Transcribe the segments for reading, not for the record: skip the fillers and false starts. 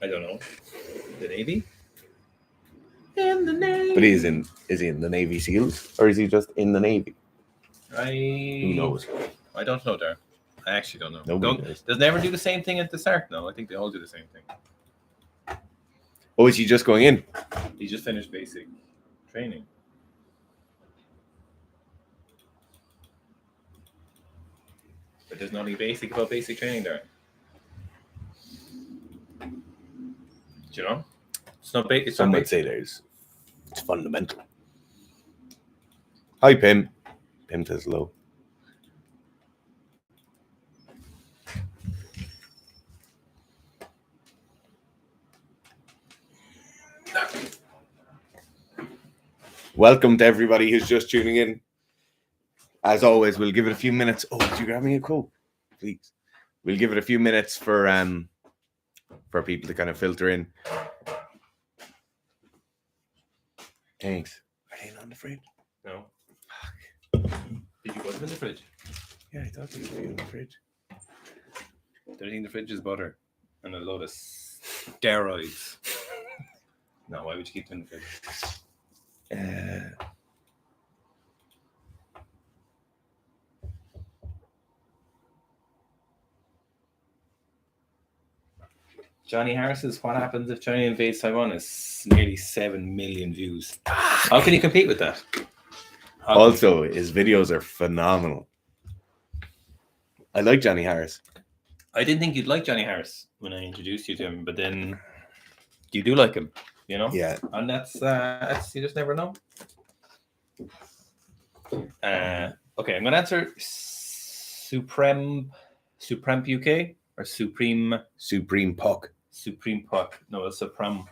I don't know. The Navy? In the Navy. But is he in the Navy SEALs or is he just in the Navy? Who knows? I don't know there. I actually don't know. Nobody knows. Does never do the same thing at the start? No, I think they all do the same thing. Oh, is he just going in? He just finished basic training. But there's nothing basic about basic training there. Do you know? It's not basic. Some would say it's fundamental. Hi, Pim. Pim says hello. Welcome to everybody who's just tuning in. As always, we'll give it a few minutes. Oh, did you grab me a Coke? Please. We'll give it a few minutes for people to kind of filter in. Thanks. Are they not on the fridge? No. Did you put them in the fridge? Yeah, I thought they were in the fridge. The only thing in the fridge is butter and a load of steroids. No, why would you keep them in the fridge? Johnny Harris's What Happens If China Invades Taiwan is nearly 7 million views. How can you compete with that? Also, his videos are phenomenal. I like Johnny Harris. I didn't think you'd like Johnny Harris when I introduced you to him, but then you do like him, you know? Yeah. And that's you just never know. Okay, I'm going to answer Supreme UK or Supreme Puck. Supreme Puck. No, it's Supreme.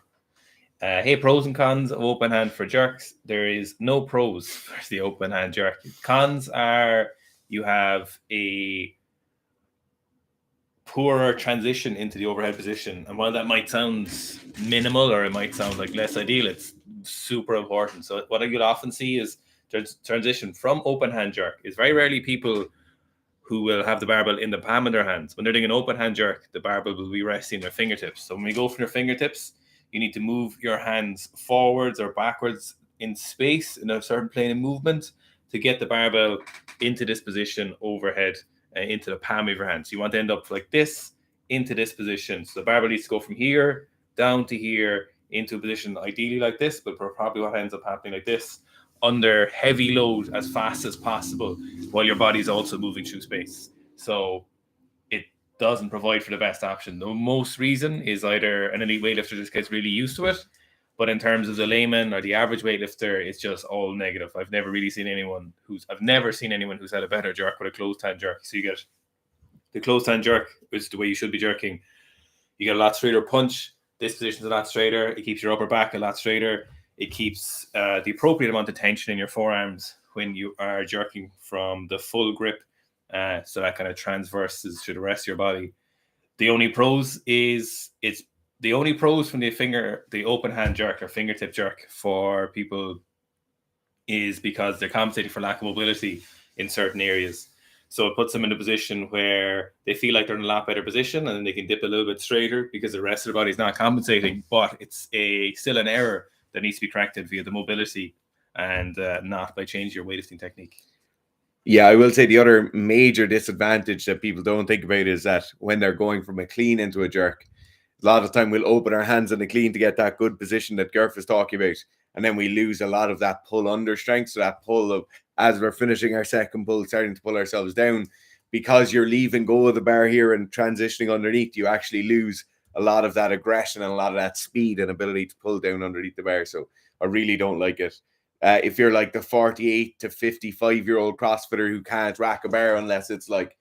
Hey, pros and cons of open hand for jerks. There is no pros for the open hand jerk. Cons are you have a poorer transition into the overhead position. And while that might sound minimal or it might sound like less ideal, it's super important. So what I could often see is transition from open hand jerk is very rarely people who will have the barbell in the palm of their hands. When they're doing an open hand jerk, the barbell will be resting their fingertips. So when we go from your fingertips, you need to move your hands forwards or backwards in space in a certain plane of movement to get the barbell into this position overhead into the palm of your hand. So you want to end up like this into this position. So the barbell needs to go from here down to here into a position ideally like this, but probably what ends up happening like this under heavy load as fast as possible while your body is also moving through space. So it doesn't provide for the best option. The most reason is either an elite weightlifter just gets really used to it, but in terms of the layman or the average weightlifter, it's just all negative. I've never seen anyone who's had a better jerk with a closed hand jerk. So you get the closed hand jerk, which is the way you should be jerking. You get a lot straighter punch. This position's a lot straighter. It keeps your upper back a lot straighter. It keeps the appropriate amount of tension in your forearms when you are jerking from the full grip. So that kind of transverses to the rest of your body. The only pros from the open hand jerk or fingertip jerk for people is because they're compensating for lack of mobility in certain areas. So it puts them in a position where they feel like they're in a lot better position and then they can dip a little bit straighter because the rest of their body is not compensating, but it's still an error that needs to be corrected via the mobility and not by changing your weightlifting technique. Yeah, I will say the other major disadvantage that people don't think about is that when they're going from a clean into a jerk, a lot of time we'll open our hands in the clean to get that good position that Gerf is talking about. And then we lose a lot of that pull under strength. So that pull of, as we're finishing our second pull, starting to pull ourselves down, because you're leaving go of the bar here and transitioning underneath, you actually lose a lot of that aggression and a lot of that speed and ability to pull down underneath the bar. So I really don't like it. If you're like the 48 to 55-year-old CrossFitter who can't rack a bar unless it's like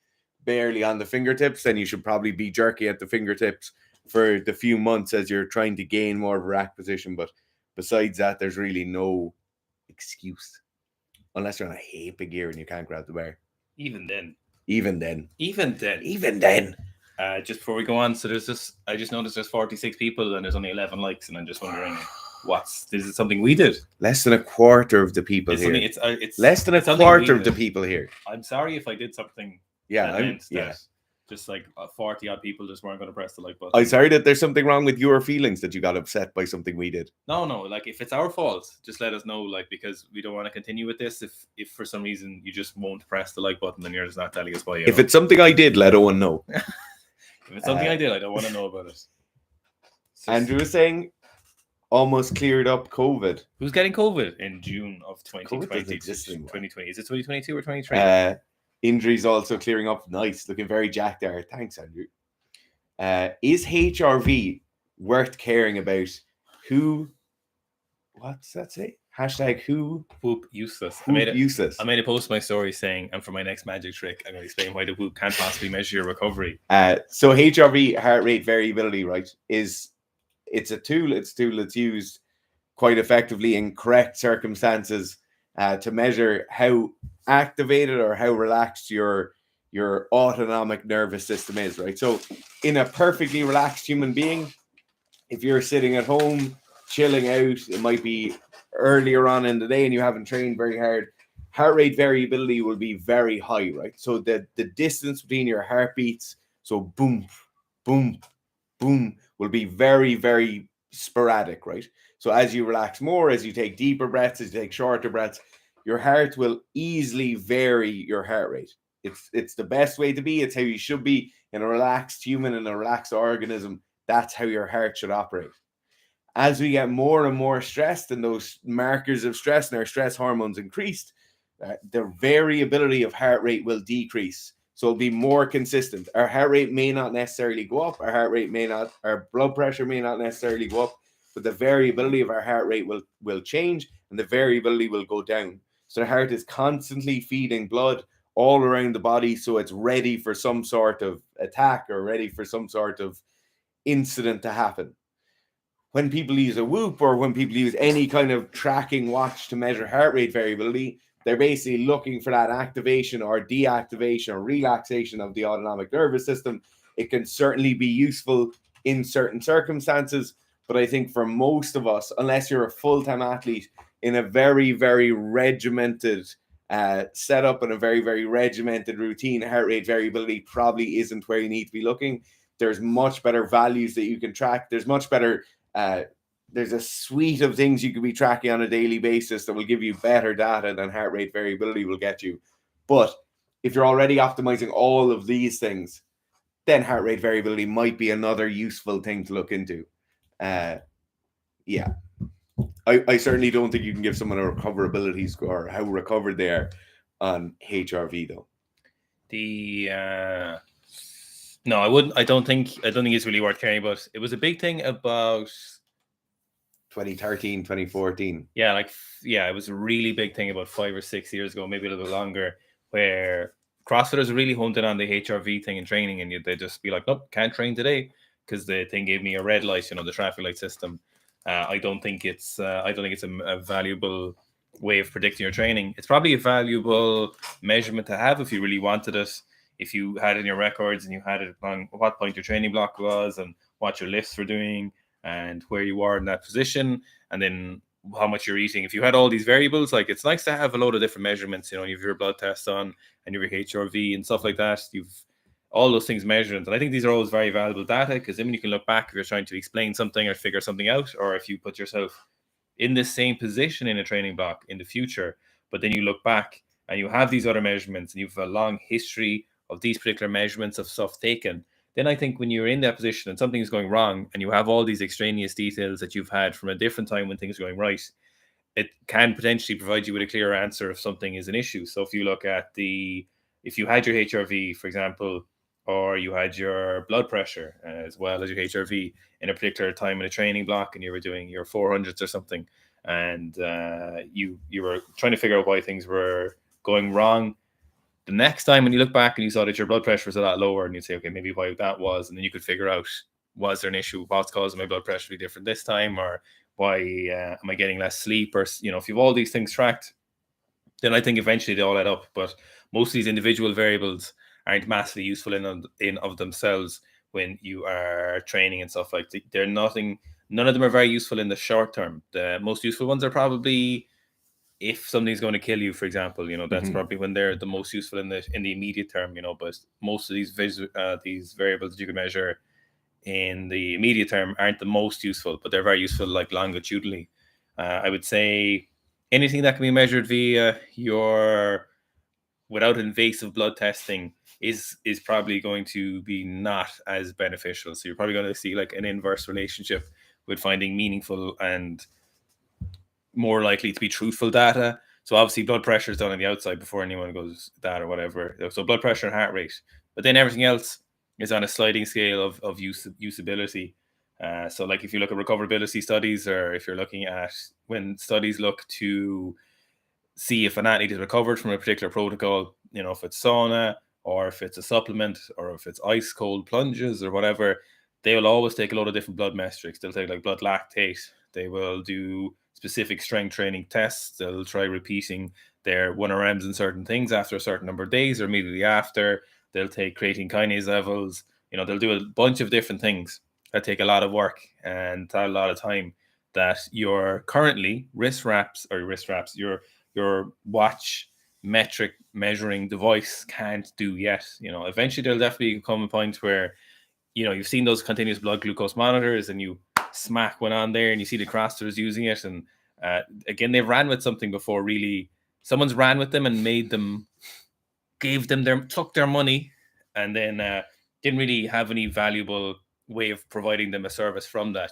barely on the fingertips, then you should probably be jerky at the fingertips for the few months as you're trying to gain more of a rack position. But besides that, there's really no excuse unless you're on a heap of gear and you can't grab the bar. Even then. Just before we go on, so I just noticed there's 46 people and there's only 11 likes, and I'm just wondering this is something we did. Less than a quarter of the people here. It's less than a quarter of the people here. I'm sorry if I did something. Yeah, just like 40 odd people just weren't going to press the like button. I'm sorry that there's something wrong with your feelings that you got upset by something we did. No, like if it's our fault, just let us know, like, because we don't want to continue with this. If for some reason you just won't press the like button, then you're just not telling us why. If it's something I did, let Owen know. If it's something I did, I don't want to know about it. Andrew was saying almost cleared up COVID. Who's getting COVID in June of 2020? 2020. Is it 2022 or 2023? Injuries also clearing up. Nice. Looking very jacked there. Thanks, Andrew. Is HRV worth caring about? What's that say? Hashtag who? Whoop useless. Useless. I made a post on my story saying, and for my next magic trick, I'm going to explain why the whoop can't possibly measure your recovery. So HRV, heart rate variability, right, it's a tool. It's a tool that's used quite effectively in correct circumstances to measure how activated or how relaxed your autonomic nervous system is, right? So in a perfectly relaxed human being, if you're sitting at home chilling out, it might be earlier on in the day and you haven't trained very hard, heart rate variability will be very high, right? So the distance between your heartbeats, so boom, boom, boom, will be very, very sporadic, right? So as you relax more, as you take deeper breaths, as you take shorter breaths, your heart will easily vary your heart rate. It's the best way to be. It's how you should be in a relaxed human, in a relaxed organism. That's how your heart should operate. As we get more and more stressed and those markers of stress and our stress hormones increased, the variability of heart rate will decrease. So it'll be more consistent. Our heart rate may not necessarily go up. Our blood pressure may not necessarily go up, but the variability of our heart rate will change and the variability will go down. So the heart is constantly feeding blood all around the body, so it's ready for some sort of attack or ready for some sort of incident to happen. When people use a Whoop or when people use any kind of tracking watch to measure heart rate variability, they're basically looking for that activation or deactivation or relaxation of the autonomic nervous system. It can certainly be useful in certain circumstances, but I think for most of us, unless you're a full-time athlete in a very, very regimented setup and a very, very regimented routine, heart rate variability probably isn't where you need to be looking. There's much better values that you can track. There's much better there's a suite of things you could be tracking on a daily basis that will give you better data than heart rate variability will get you. But if you're already optimizing all of these things, then heart rate variability might be another useful thing to look into. Yeah. I certainly don't think you can give someone a recoverability score, how recovered they are on HRV though. No, I wouldn't. I don't think it's really worth caring about. It was a big thing about 2013, 2014. Yeah, it was a really big thing about 5 or 6 years ago, maybe a little bit longer, where CrossFitters really honed in on the HRV thing in training, and they'd just be like, nope, can't train today because the thing gave me a red light, the traffic light system. I don't think it's a valuable way of predicting your training. It's probably a valuable measurement to have if you really wanted it. If you had it in your records and you had it on what point your training block was and what your lifts were doing and where you are in that position, and then how much you're eating. If you had all these variables, like, it's nice to have a load of different measurements. You have your blood test on and your HRV and stuff like that. You've all those things measured. And I think these are always very valuable data, because then you can look back if you're trying to explain something or figure something out, or if you put yourself in the same position in a training block in the future, but then you look back and you have these other measurements and you have a long history of these particular measurements of stuff taken. Then I think when you're in that position and something is going wrong and you have all these extraneous details that you've had from a different time when things are going right, it can potentially provide you with a clearer answer if something is an issue. So if you look at if you had your HRV, for example, or you had your blood pressure as well as your HRV in a particular time in a training block and you were doing your 400s or something, and you were trying to figure out why things were going wrong, the next time when you look back and you saw that your blood pressure was a lot lower, and you'd say, okay, maybe why that was, and then you could figure out, was there an issue? What's causing my blood pressure to be different this time? Or why am I getting less sleep? Or, if you have all these things tracked, then I think eventually they all add up. But most of these individual variables aren't massively useful in of themselves when you are training and stuff like that. None of them are very useful in the short term. The most useful ones are probably if something's going to kill you, for example, that's Mhm. probably when they're the most useful in the immediate term. But most of these variables that you can measure in the immediate term aren't the most useful, but they're very useful like longitudinally. I would say anything that can be measured via without invasive blood testing is probably going to be not as beneficial. So you're probably going to see like an inverse relationship with finding meaningful and more likely to be truthful data. So obviously blood pressure is done on the outside before anyone goes that or whatever. So blood pressure and heart rate, but then everything else is on a sliding scale of usability. So like if you look at recoverability studies, or if you're looking at when studies look to see if an athlete is recovered from a particular protocol, if it's sauna or if it's a supplement or if it's ice cold plunges or whatever, they will always take a lot of different blood metrics. They'll take like blood lactate. They will do specific strength training tests. They'll try repeating their 1RMs and certain things after a certain number of days or immediately after. They'll take creatine kinase levels. They'll do a bunch of different things that take a lot of work and a lot of time that your currently your watch metric measuring device can't do yet. Eventually there'll definitely come a point where, you've seen those continuous blood glucose monitors and you smack one on there and you see the crossers using it. And again, they've ran with something before, really. Someone's ran with them and took their money and then didn't really have any valuable way of providing them a service from that,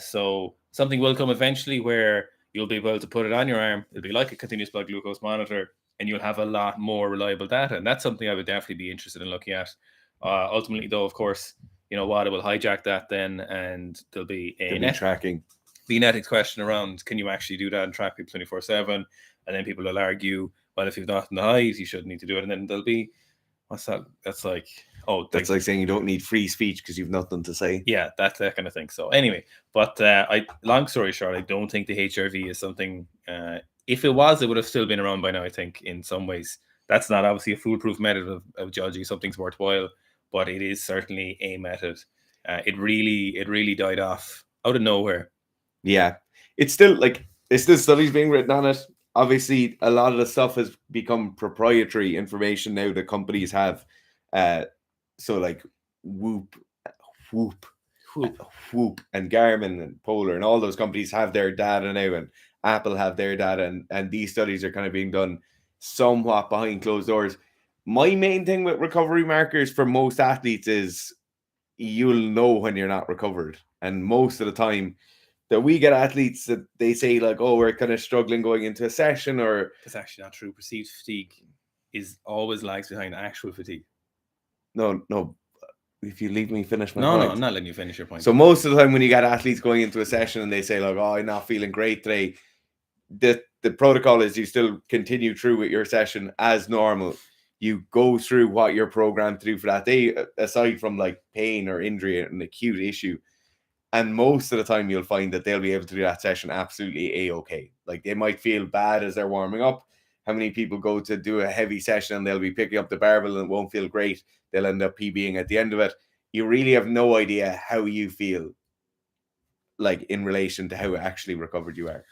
so something will come eventually where you'll be able to put it on your arm. It'll be like a continuous blood glucose monitor and you'll have a lot more reliable data. And that's something I would definitely be interested in looking at. Ultimately, though, of course, WADA will hijack that then, and there'll be tracking. The ethics question around, can you actually do that and track people 24/7? And then people will argue, well, if you've nothing to hide, you shouldn't need to do it. And then there'll be, what's that? That's like, that's like saying you don't need free speech because you've nothing to say. Yeah, that's that kind of thing. So anyway, but long story short, I don't think the HRV is something. If it was, it would have still been around by now. I think in some ways that's not obviously a foolproof method of judging something's worthwhile, but it is certainly a method. It really died off out of nowhere. Yeah, it's still studies being written on it. Obviously, a lot of the stuff has become proprietary information now that companies have. So like Whoop, and Garmin and Polar and all those companies have their data now, and Apple have their data, and these studies are kind of being done somewhat behind closed doors. My main thing with recovery markers for most athletes is you'll know when you're not recovered, and most of the time that we get athletes that they say like, oh, we're kind of struggling going into a session, or that's actually not true. Perceived fatigue is always lags behind actual fatigue. No. If you leave me finish my point. No, I'm not letting you finish your point. So most of the time when you get athletes going into a session and they say like, oh, I'm not feeling great today, the protocol is you still continue through with your session as normal. You go through what you're programmed to do for that day, aside from like pain or injury or an acute issue. And most of the time you'll find that they'll be able to do that session absolutely A-okay. Like they might feel bad as they're warming up. How many people go to do a heavy session and they'll be picking up the barbell and it won't feel great. They'll end up PBing at the end of it. You really have no idea how you feel like in relation to how actually recovered you are.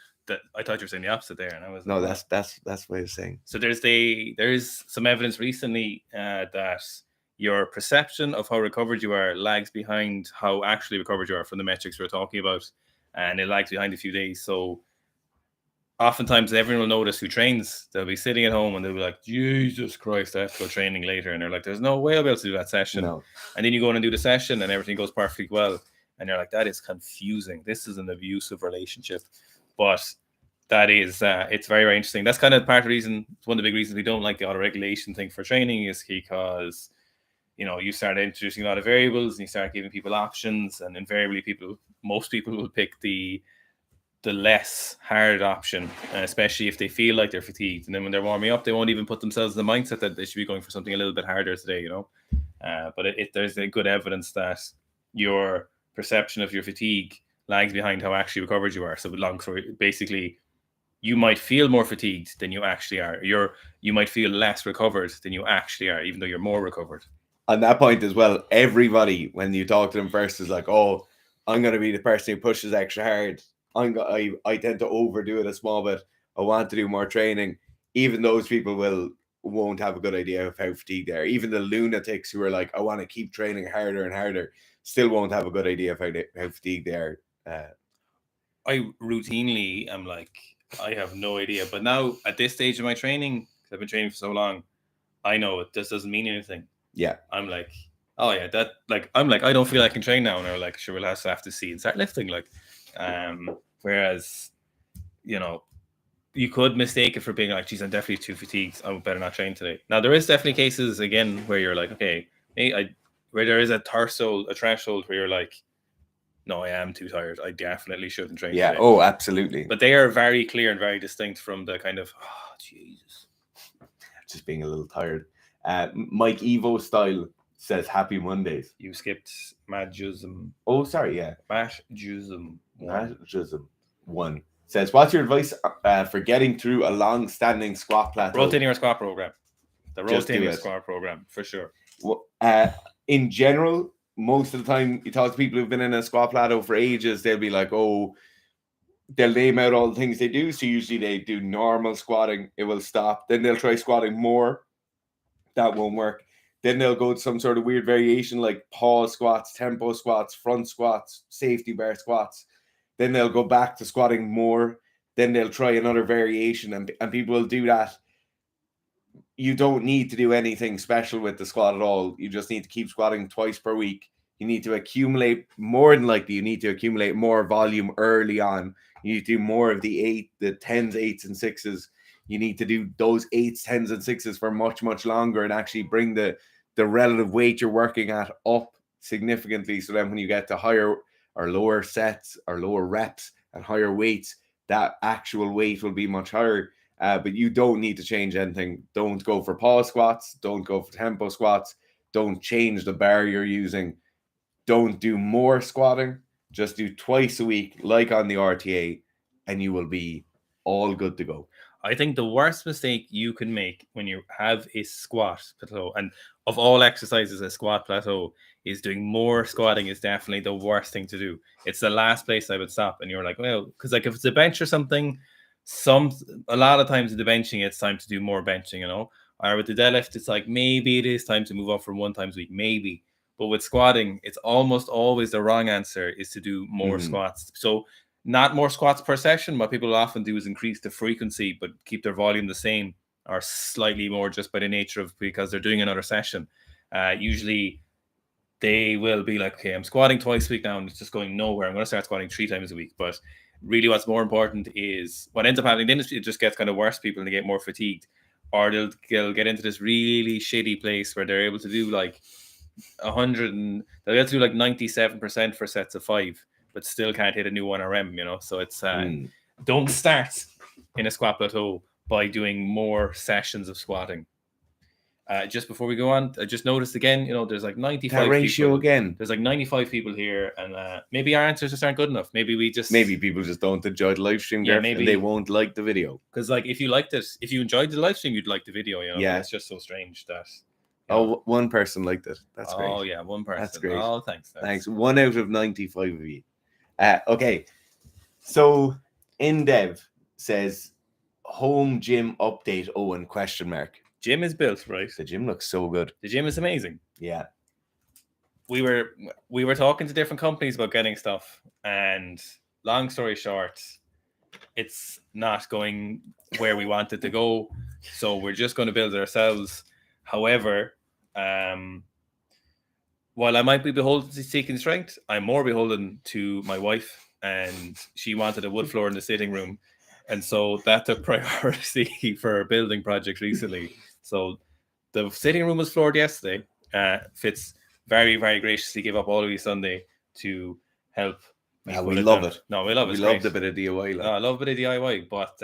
I thought you were saying the opposite there, and I was no. That's what I was saying. So there's some evidence recently that your perception of how recovered you are lags behind how actually recovered you are from the metrics we're talking about, and it lags behind a few days. So oftentimes everyone will notice who trains. They'll be sitting at home and they'll be like, Jesus Christ, I have to go training later. And they're like, there's no way I'll be able to do that session. No. And then you go in and do the session and everything goes perfectly well. And you're like, that is confusing. This is an abusive relationship. But that is, it's very, very interesting. That's kind of part of the reason, it's one of the big reasons we don't like the auto-regulation thing for training, is because, you start introducing a lot of variables and you start giving people options, and invariably most people will pick the less hard option, especially if they feel like they're fatigued. And then when they're warming up, they won't even put themselves in the mindset that they should be going for something a little bit harder today, But there's a good evidence that your perception of your fatigue lags behind how actually recovered you are. So long story, basically, you might feel more fatigued than you actually are. You might feel less recovered than you actually are, even though you're more recovered. On that point as well, everybody, when you talk to them first, is like, oh, I'm going to be the person who pushes extra hard. I tend to overdo it a small bit. I want to do more training. Even those people won't have a good idea of how fatigued they are. Even the lunatics who are like, I want to keep training harder and harder, still won't have a good idea of how fatigued they are. I routinely am like, I have no idea. But now at this stage of my training, 'cause I've been training for so long, I know it just doesn't mean anything. Yeah. I'm like, oh yeah, that like I'm like, I don't feel I can train now. And they're like, sure, we'll have to see and start lifting. Like, whereas, you know, you could mistake it for being like, geez, I'm definitely too fatigued. I better not train today. Now there is definitely cases again where you're like, okay, where there is a threshold where you're like, no, I am too tired. I definitely shouldn't train Yeah. today. Oh, absolutely. But they are very clear and very distinct from the kind of, oh, Jesus. Just being a little tired. Mike Evo Style says happy Mondays. You skipped Madjusm. Oh, sorry. Yeah. Matjusm. Matjusm 1 says, what's your advice for getting through a long-standing squat plateau? Rotating your squat program. The rotating your squat program, for sure. Well, in general, most of the time you talk to people who've been in a squat plateau for ages, they'll be like, oh, they'll name out all the things they do. So usually they do normal squatting, it will stop. Then they'll try squatting more. That won't work. Then they'll go to some sort of weird variation like pause squats, tempo squats, front squats, safety bar squats. Then they'll go back to squatting more. Then they'll try another variation, and people will do that. You don't need to do anything special with the squat at all. You just need to keep squatting twice per week. You need to accumulate, more than likely, you need to accumulate more volume early on. You need to do more of the 10s, 8s, and 6s. You need to do those 8s, 10s, and 6s for much, much longer and actually bring the relative weight you're working at up significantly. So then when you get to higher or lower sets or lower reps and higher weights, that actual weight will be much higher. But you don't need to change anything. Don't go for pause squats. Don't go for tempo squats. Don't change the bar you're using. Don't do more squatting. Just do twice a week, like on the RTA, and you will be all good to go. I think the worst mistake you can make when you have a squat plateau, and of all exercises, a squat plateau, is doing more squatting is definitely the worst thing to do. It's the last place I would stop. And you're like, well, because like if it's a bench or something, a lot of times with the benching, it's time to do more benching, you know. Or with the deadlift, it's like maybe it is time to move up from 1 times a week, maybe. But with squatting, it's almost always the wrong answer is to do more squats. So not more squats per session. What people often do is increase the frequency, but keep their volume the same or slightly more just by the nature of because they're doing another session. Usually they will be like, okay, I'm squatting twice a week now and it's just going nowhere. I'm going to start squatting 3 times a week. But really what's more important is what ends up happening in the industry, it just gets kind of worse. People and they get more fatigued, or they'll get into this really shitty place where they're able to do like 100 and they'll get to do like 97% for sets of 5, but still can't hit a new 1RM, you know. So it's don't start in a squat plateau by doing more sessions of squatting. Just before we go on, I just noticed again, you know, there's like 95 that ratio people. Again. There's like 95 people here, and maybe our answers just aren't good enough. Maybe people just don't enjoy the live stream, and they won't like the video. Because like if you enjoyed the live stream, you'd like the video, you know. Yeah. It's just so strange that. Oh, one person liked it. That's great. Oh yeah, one person. That's great. Oh, thanks. 1 out of 95 of you. Okay, so InDev says home gym update. Owen ? Gym is built, right? The gym looks so good. The gym is amazing. Yeah. We were talking to different companies about getting stuff, and long story short, it's not going where we want it to go. So we're just going to build it ourselves. However, while I might be beholden to Seeking Strength, I'm more beholden to my wife, and she wanted a wood floor in the sitting room. And so that took priority for a building project recently. So the sitting room was floored yesterday. Fitz very, very graciously gave up all of his Sunday to help. Yeah, we love it. No, we love it. We love the bit of DIY. I love a bit of DIY, but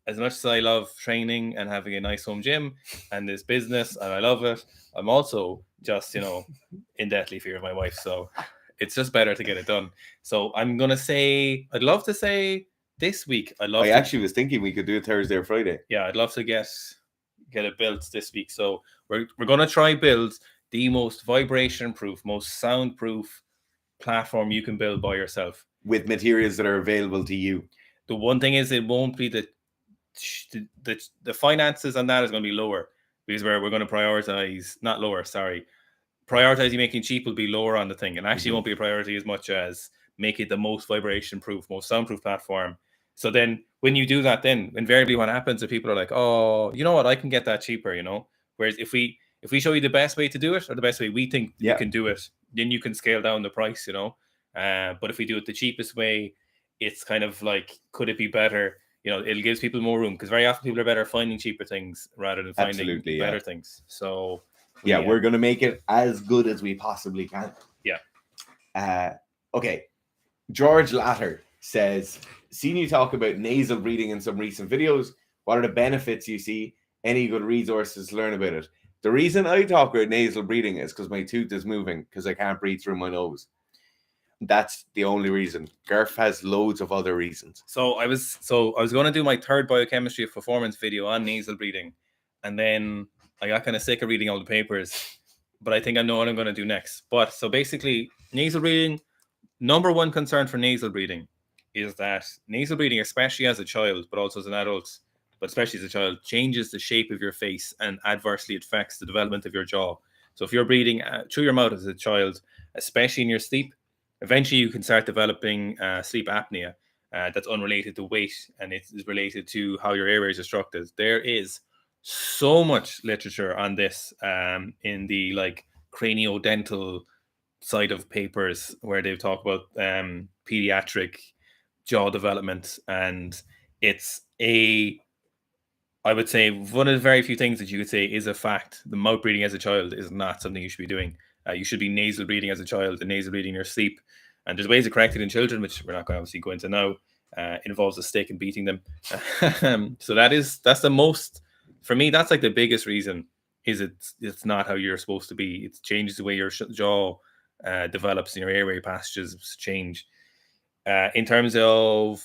as much as I love training and having a nice home gym and this business, and I love it, I'm also just, you know, in deathly fear of my wife. So it's just better to get it done. So I'm going to say, I'd love to say this week. I actually was thinking we could do it Thursday or Friday. Yeah, I'd love to get it built this week. So we're going to try build the most vibration proof, most soundproof platform you can build by yourself. With materials that are available to you. The one thing is it won't be the finances on that is going to be lower because we're going to prioritize, not lower, sorry, prioritize you making cheap will be lower on the thing, and actually won't be a priority as much as make it the most vibration proof, most soundproof platform. So then when you do that, then invariably what happens is people are like, oh, you know what, I can get that cheaper, you know. Whereas if we show you the best way to do it, or the best way we think you can do it, then you can scale down the price, you know. But if we do it the cheapest way, it's kind of like, could it be better? You know, it gives people more room, because very often people are better finding cheaper things rather than finding better things. So we're going to make it as good as we possibly can. Okay. George Latter says, seen you talk about nasal breathing in some recent videos. What are the benefits you see? Any good resources to learn about it? The reason I talk about nasal breathing is because my tooth is moving, because I can't breathe through my nose. That's the only reason. Garf has loads of other reasons. So I was going to do my third biochemistry of performance video on nasal breathing, and then I got kind of sick of reading all the papers. But I think I know what I'm going to do next. But so basically, nasal breathing, number one concern for nasal breathing is that nasal breathing, especially as a child, but also as an adult, but especially as a child, changes the shape of your face and adversely affects the development of your jaw. So if you're breathing through your mouth as a child, especially in your sleep, eventually you can start developing sleep apnea that's unrelated to weight, and it is related to how your airways are structured. There is so much literature on this in the like craniodental side of papers, where they've talked about pediatric jaw development, and it's I would say one of the very few things that you could say is a fact. The mouth breathing as a child is not something you should be doing. You should be nasal breathing as a child, and nasal breathing in your sleep. And there's ways to correct it in children, which we're not going to obviously go into now. It involves a stick and beating them. So that's the most, for me, that's like the biggest reason, is it's not how you're supposed to be. It changes the way your jaw develops and your airway passages change. In terms of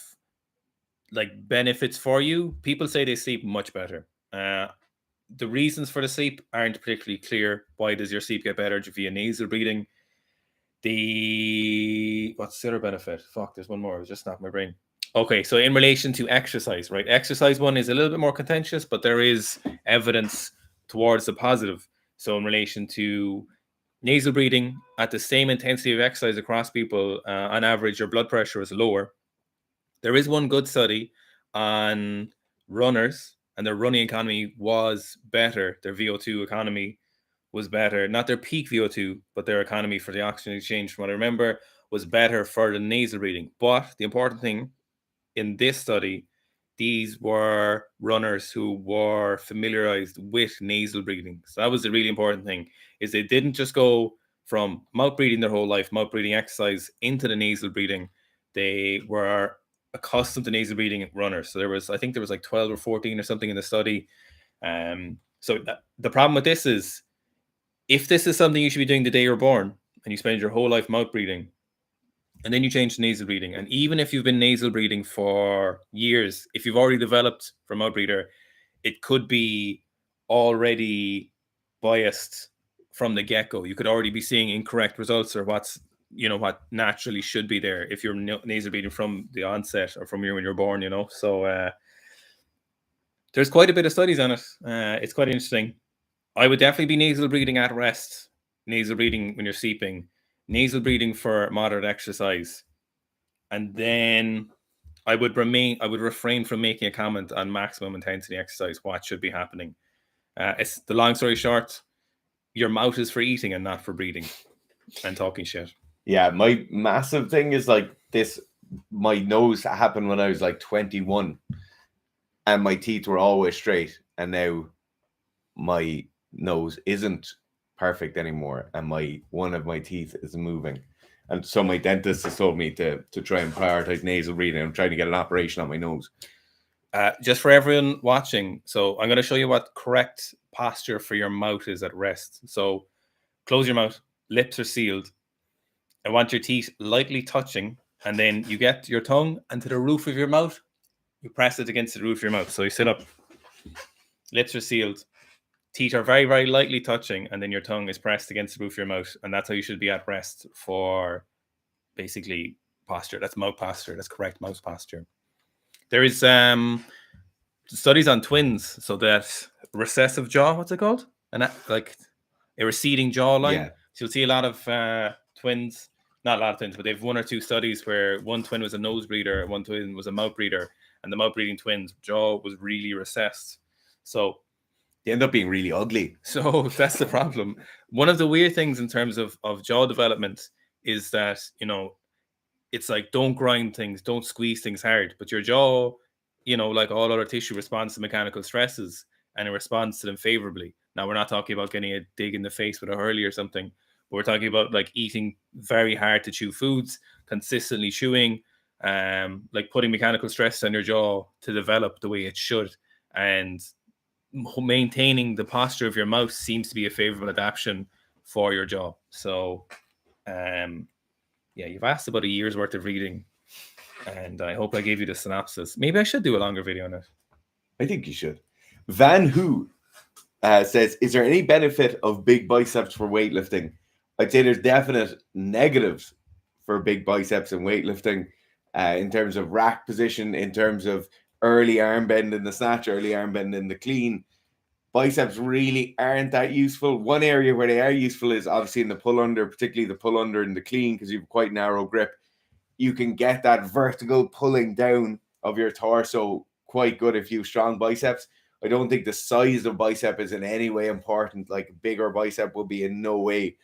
like benefits for you, people say they sleep much better. The reasons for the sleep aren't particularly clear. Why does your sleep get better via nasal breathing? What's the other benefit? Fuck, there's one more. I was just snapping my brain. Okay, so in relation to exercise, right? Exercise one is a little bit more contentious, but there is evidence towards the positive. So in relation to nasal breathing, at the same intensity of exercise across people, on average, your blood pressure is lower. There is one good study on runners, and their running economy was better. Their VO2 economy was better. Not their peak VO2, but their economy for the oxygen exchange, from what I remember, was better for the nasal breathing. But the important thing in this study, these were runners who were familiarized with nasal breathing. So that was the really important thing, is they didn't just go from mouth breathing their whole life, mouth breathing exercise, into the nasal breathing. They were accustomed to nasal breathing runners. So I think there was like 12 or 14 or something in the study. So the problem with this is, if this is something you should be doing the day you're born, and you spend your whole life mouth breathing, and then you change to nasal breathing, and even if you've been nasal breathing for years, if you've already developed from mouth breather, it could be already biased from the get-go. You could already be seeing incorrect results, or what naturally should be there if you're nasal breathing from the onset, or from when you're born, So there's quite a bit of studies on it. It's quite interesting. I would definitely be nasal breathing at rest, nasal breathing when you're sleeping, nasal breathing for moderate exercise. And then I would refrain from making a comment on maximum intensity exercise, what should be happening. It's the long story short, your mouth is for eating and not for breathing and talking shit. Yeah, my massive thing is like this. My nose happened when I was like 21, and my teeth were always straight, and now my nose isn't perfect anymore, and one of my teeth is moving. And so my dentist has told me to try and prioritize nasal breathing. I'm trying to get an operation on my nose. Just for everyone watching, so I'm going to show you what correct posture for your mouth is at rest. So close your mouth, lips are sealed. I want your teeth lightly touching, and then you get your tongue onto the roof of your mouth. You press it against the roof of your mouth. So you sit up, lips are sealed, teeth are very, very lightly touching, and then your tongue is pressed against the roof of your mouth. And that's how you should be at rest for basically posture. That's mouth posture. That's correct mouth posture. There is studies on twins. So that recessive jaw, what's it called? And like a receding jawline. Yeah. So you'll see a lot of twins, not a lot of twins, but they've 1 or 2 studies where one twin was a nose breather, one twin was a mouth breather, and the mouth breathing twins' jaw was really recessed. So they end up being really ugly. So that's the problem. One of the weird things in terms of jaw development is that, you know, it's like, don't grind things, don't squeeze things hard, but your jaw, you know, like all other tissue, responds to mechanical stresses and it responds to them favorably. Now, we're not talking about getting a dig in the face with a hurley or something, but we're talking about like eating very hard to chew foods, consistently chewing, like putting mechanical stress on your jaw to develop the way it should. And maintaining the posture of your mouth seems to be a favorable adaptation for your jaw. So, yeah, you've asked about a year's worth of reading, and I hope I gave you the synopsis. Maybe I should do a longer video on it. I think you should. Van Hu says, is there any benefit of big biceps for weightlifting? I'd say there's definite negatives for big biceps and weightlifting in terms of rack position, in terms of early arm bend in the snatch, early arm bend in the clean. Biceps really aren't that useful. One area where they are useful is obviously in the pull under, particularly the pull under in the clean, because you have quite narrow grip. You can get that vertical pulling down of your torso quite good if you have strong biceps. I don't think the size of bicep is in any way important. Like a bigger bicep will be in no way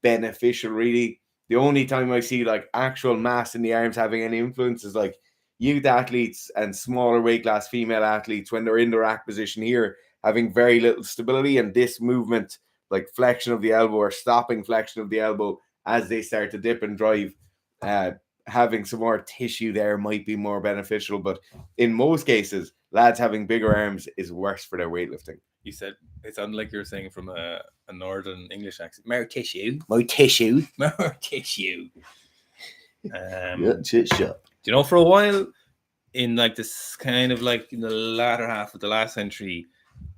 beneficial, really. The only time I see like actual mass in the arms having any influence is like youth athletes and smaller weight class female athletes when they're in the rack position here, having very little stability, and this movement, like flexion of the elbow or stopping flexion of the elbow as they start to dip and drive, having some more tissue there might be more beneficial. But in most cases, lads having bigger arms is worse for their weightlifting. You said, it sounded like you were saying from a northern English accent. More tissue. More tissue. More tissue. Tissue. Do you know, for a while, in like this kind of like in the latter half of the last century,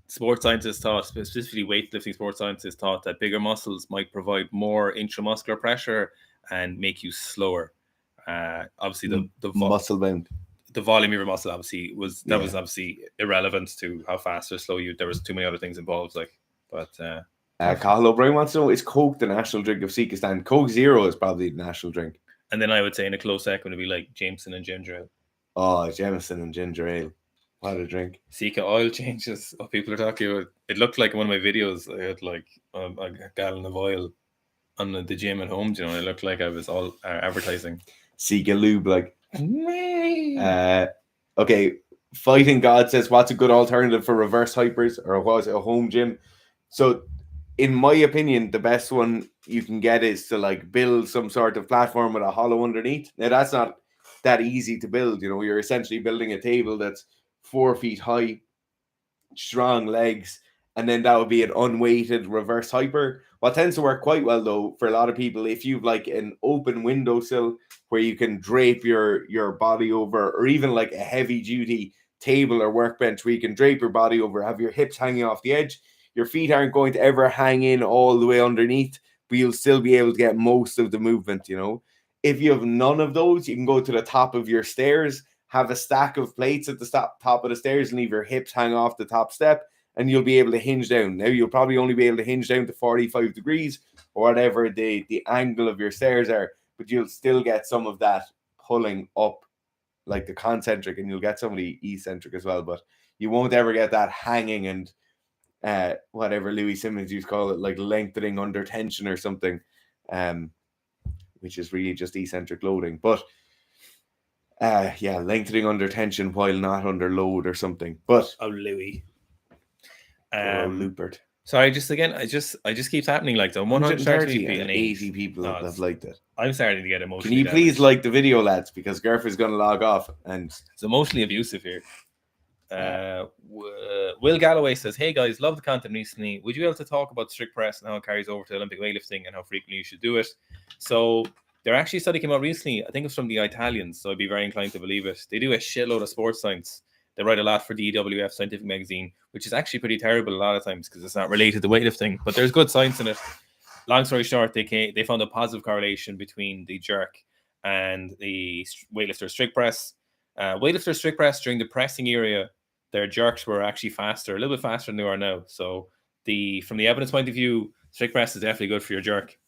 sports scientists thought, specifically weightlifting sports scientists thought, that bigger muscles might provide more intramuscular pressure and make you slower. Obviously, the muscle bound, the volume of your muscle obviously was obviously irrelevant to how fast or slow you. There was too many other things involved, like. But Cahill O'Brien wants to know: is Coke the national drink of Sikhistan? Coke Zero is probably the national drink. And then I would say in a close second would be like Jameson and ginger ale. Oh, Jameson and ginger ale. What a drink. Sikha oil changes. Oh, people are talking about. It looked like in one of my videos I had like a gallon of oil on the gym at home. You know, it looked like I was all advertising. Sikha lube, like. Okay. Fighting God says, what's a good alternative for reverse hypers, or was it a home gym? So, in my opinion, the best one you can get is to like build some sort of platform with a hollow underneath. Now, that's not that easy to build. You know, you're essentially building a table that's 4 feet high, strong legs, and then that would be an unweighted reverse hyper. What tends to work quite well, though, for a lot of people, if you've like an open windowsill where you can drape your body over, or even like a heavy duty table or workbench where you can drape your body over, have your hips hanging off the edge, your feet aren't going to ever hang in all the way underneath, but you'll still be able to get most of the movement, you know. If you have none of those, you can go to the top of your stairs, have a stack of plates at the top of the stairs and leave your hips hang off the top step, and you'll be able to hinge down. Now, you'll probably only be able to hinge down to 45 degrees or whatever the angle of your stairs are, but you'll still get some of that pulling up, like the concentric, and you'll get some of the eccentric as well, but you won't ever get that hanging and whatever Louis Simmons used to call it, like lengthening under tension or something, which is really just eccentric loading. But lengthening under tension while not under load or something. But Louis. Lupert. Sorry, I just keeps happening like that. 130 and 80 people have liked it. I'm starting to get emotional. Can you please like the video, lads? Because Garf is going to log off, and it's emotionally abusive here. Will Galloway says, hey guys, love the content recently. Would you be able to talk about strict press and how it carries over to Olympic weightlifting and how frequently you should do it? So there actually a study came out recently. I think it's from the Italians, so I'd be very inclined to believe it. They do a shitload of sports science. They write a lot for the EWF Scientific Magazine, which is actually pretty terrible a lot of times because it's not related to weightlifting, but there's good science in it. Long story short, they found a positive correlation between the jerk and the weightlifter strict press. Weightlifter strict press during the pressing area their jerks were actually faster, a little bit faster than they are now. So from the evidence point of view, strict press is definitely good for your jerk.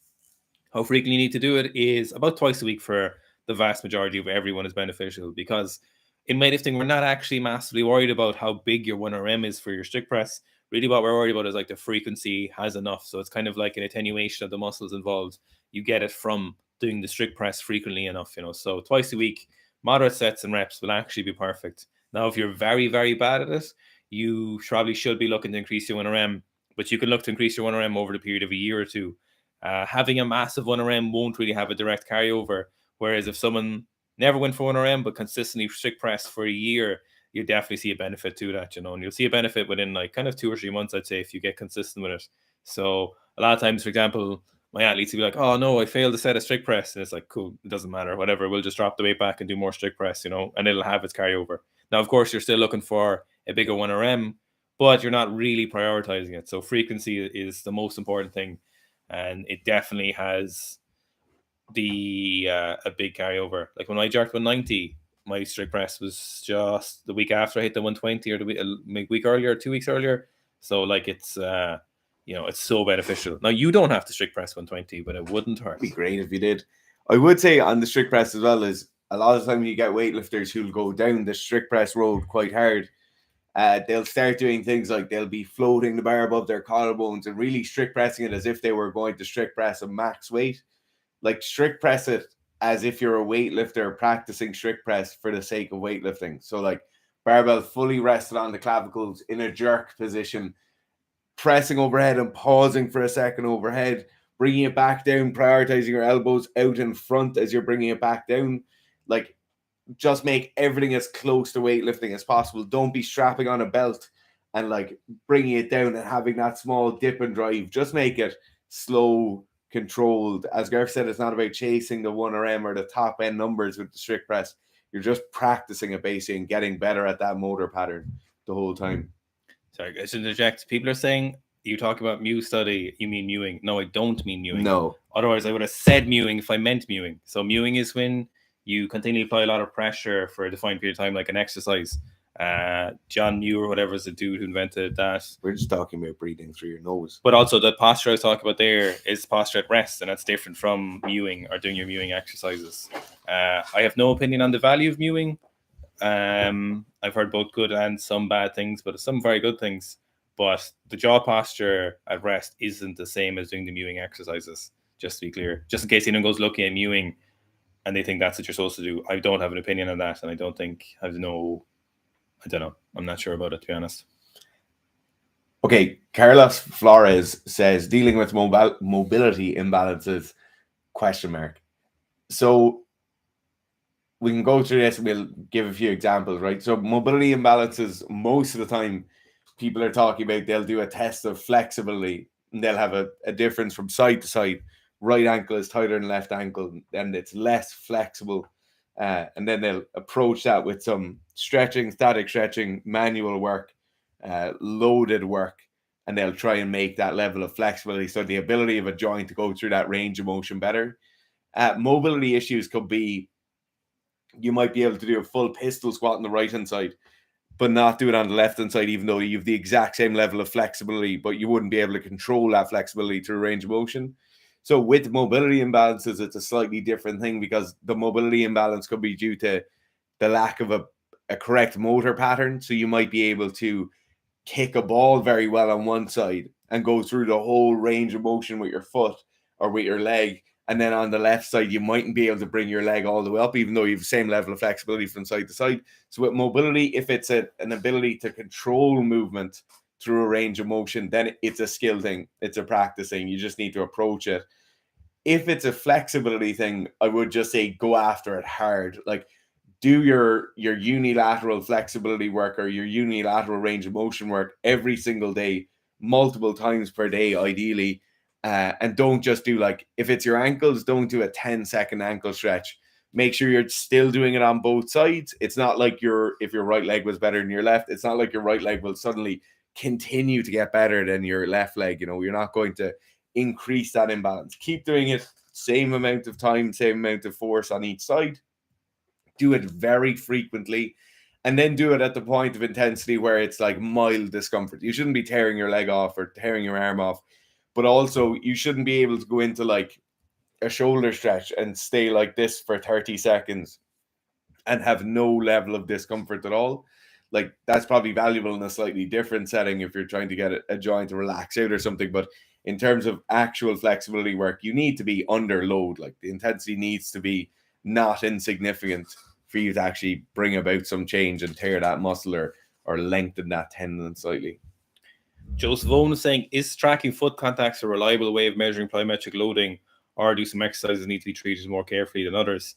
How frequently you need to do it is about twice a week for the vast majority of everyone is beneficial, because in weightlifting, we're not actually massively worried about how big your 1RM is for your strict press. Really what we're worried about is like the frequency has enough. So it's kind of like an attenuation of the muscles involved. You get it from doing the strict press frequently enough, so twice a week, moderate sets and reps will actually be perfect. Now, if you're very, very bad at it, you probably should be looking to increase your 1RM, but you can look to increase your 1RM over the period of a year or two. Having a massive 1RM won't really have a direct carryover, whereas if someone never went for 1RM but consistently strict press for a year, you definitely see a benefit to that, and you'll see a benefit within like kind of 2 or 3 months, I'd say, if you get consistent with it. So a lot of times, for example, my athletes will be like, oh no, I failed a set of strict press, and it's like, cool, it doesn't matter, whatever, we'll just drop the weight back and do more strict press, and it'll have its carryover. Now, of course, you're still looking for a bigger 1RM, but you're not really prioritizing it. So frequency is the most important thing, and it definitely has a big carryover. Like when I jerked 190, my strict press was just the week after I hit the 120, or the week earlier, 2 weeks earlier. So like it's so beneficial. Now you don't have to strict press 120, but it wouldn't hurt. It'd be great if you did. I would say on the strict press as well is a lot of the time you get weightlifters who'll go down the strict press road quite hard. They'll start doing things like they'll be floating the bar above their collarbones and really strict pressing it as if they were going to strict press a max weight. Like strict press it as if you're a weightlifter practicing strict press for the sake of weightlifting. So like barbell fully rested on the clavicles in a jerk position, pressing overhead and pausing for a second overhead, bringing it back down, prioritizing your elbows out in front as you're bringing it back down. Like just make everything as close to weightlifting as possible. Don't be strapping on a belt and like bringing it down and having that small dip and drive. Just make it slow, controlled. As Gareth said, it's not about chasing the 1RM or the top end numbers with the strict press. You're just practicing it basically and getting better at that motor pattern the whole time. Sorry, guys, to interject. People are saying you talk about Mew study, you mean mewing. No, I don't mean mewing. No. Otherwise, I would have said mewing if I meant mewing. So mewing is when you continually apply a lot of pressure for a defined period of time, like an exercise. John Mew or whatever is the dude who invented that. We're just talking about breathing through your nose. But also the posture I was talking about there is posture at rest, and that's different from mewing or doing your mewing exercises. I have no opinion on the value of mewing. I've heard both good and some bad things, but some very good things. But the jaw posture at rest isn't the same as doing the mewing exercises, just to be clear. Just in case anyone goes looking at mewing and they think that's what you're supposed to do. I don't have an opinion on that, and I don't know. I'm not sure about it, to be honest. Okay, Carlos Flores says, dealing with mobility imbalances, ? So we can go through this and we'll give a few examples, right? So mobility imbalances, most of the time, people are talking about they'll do a test of flexibility and they'll have a difference from side to side. Right ankle is tighter than left ankle, and it's less flexible. And then they'll approach that with some stretching, static stretching, manual work, loaded work, and they'll try and make that level of flexibility. So the ability of a joint to go through that range of motion better. Mobility issues could be, you might be able to do a full pistol squat on the right hand side, but not do it on the left hand side, even though you have the exact same level of flexibility, but you wouldn't be able to control that flexibility through range of motion. So with mobility imbalances, it's a slightly different thing, because the mobility imbalance could be due to the lack of a correct motor pattern. So you might be able to kick a ball very well on one side and go through the whole range of motion with your foot or with your leg. And then on the left side, you mightn't be able to bring your leg all the way up, even though you have the same level of flexibility from side to side. So with mobility, if it's an ability to control movement through a range of motion, then it's a skill thing. It's a practice thing. You just need to approach it. If it's a flexibility thing, I would just say go after it hard. Like do your unilateral flexibility work or your unilateral range of motion work every single day, multiple times per day, ideally. And don't just do, like, if it's your ankles, don't do a 10-second ankle stretch. Make sure you're still doing it on both sides. It's not like if your right leg was better than your left, it's not like your right leg will suddenly continue to get better than your left leg. You're not going to increase that imbalance. Keep doing it, same amount of time, same amount of force on each side. Do it very frequently. and then do it at the point of intensity where it's like mild discomfort. You shouldn't be tearing your leg off or tearing your arm off, but also you shouldn't be able to go into like a shoulder stretch and stay like this for 30 seconds and have no level of discomfort at all. Like that's probably valuable in a slightly different setting if you're trying to get a joint to relax out or something. But in terms of actual flexibility work, you need to be under load. Like the intensity needs to be not insignificant for you to actually bring about some change and tear that muscle or lengthen that tendon slightly. Joseph Owen is saying, is tracking foot contacts a reliable way of measuring plyometric loading, or do some exercises need to be treated more carefully than others?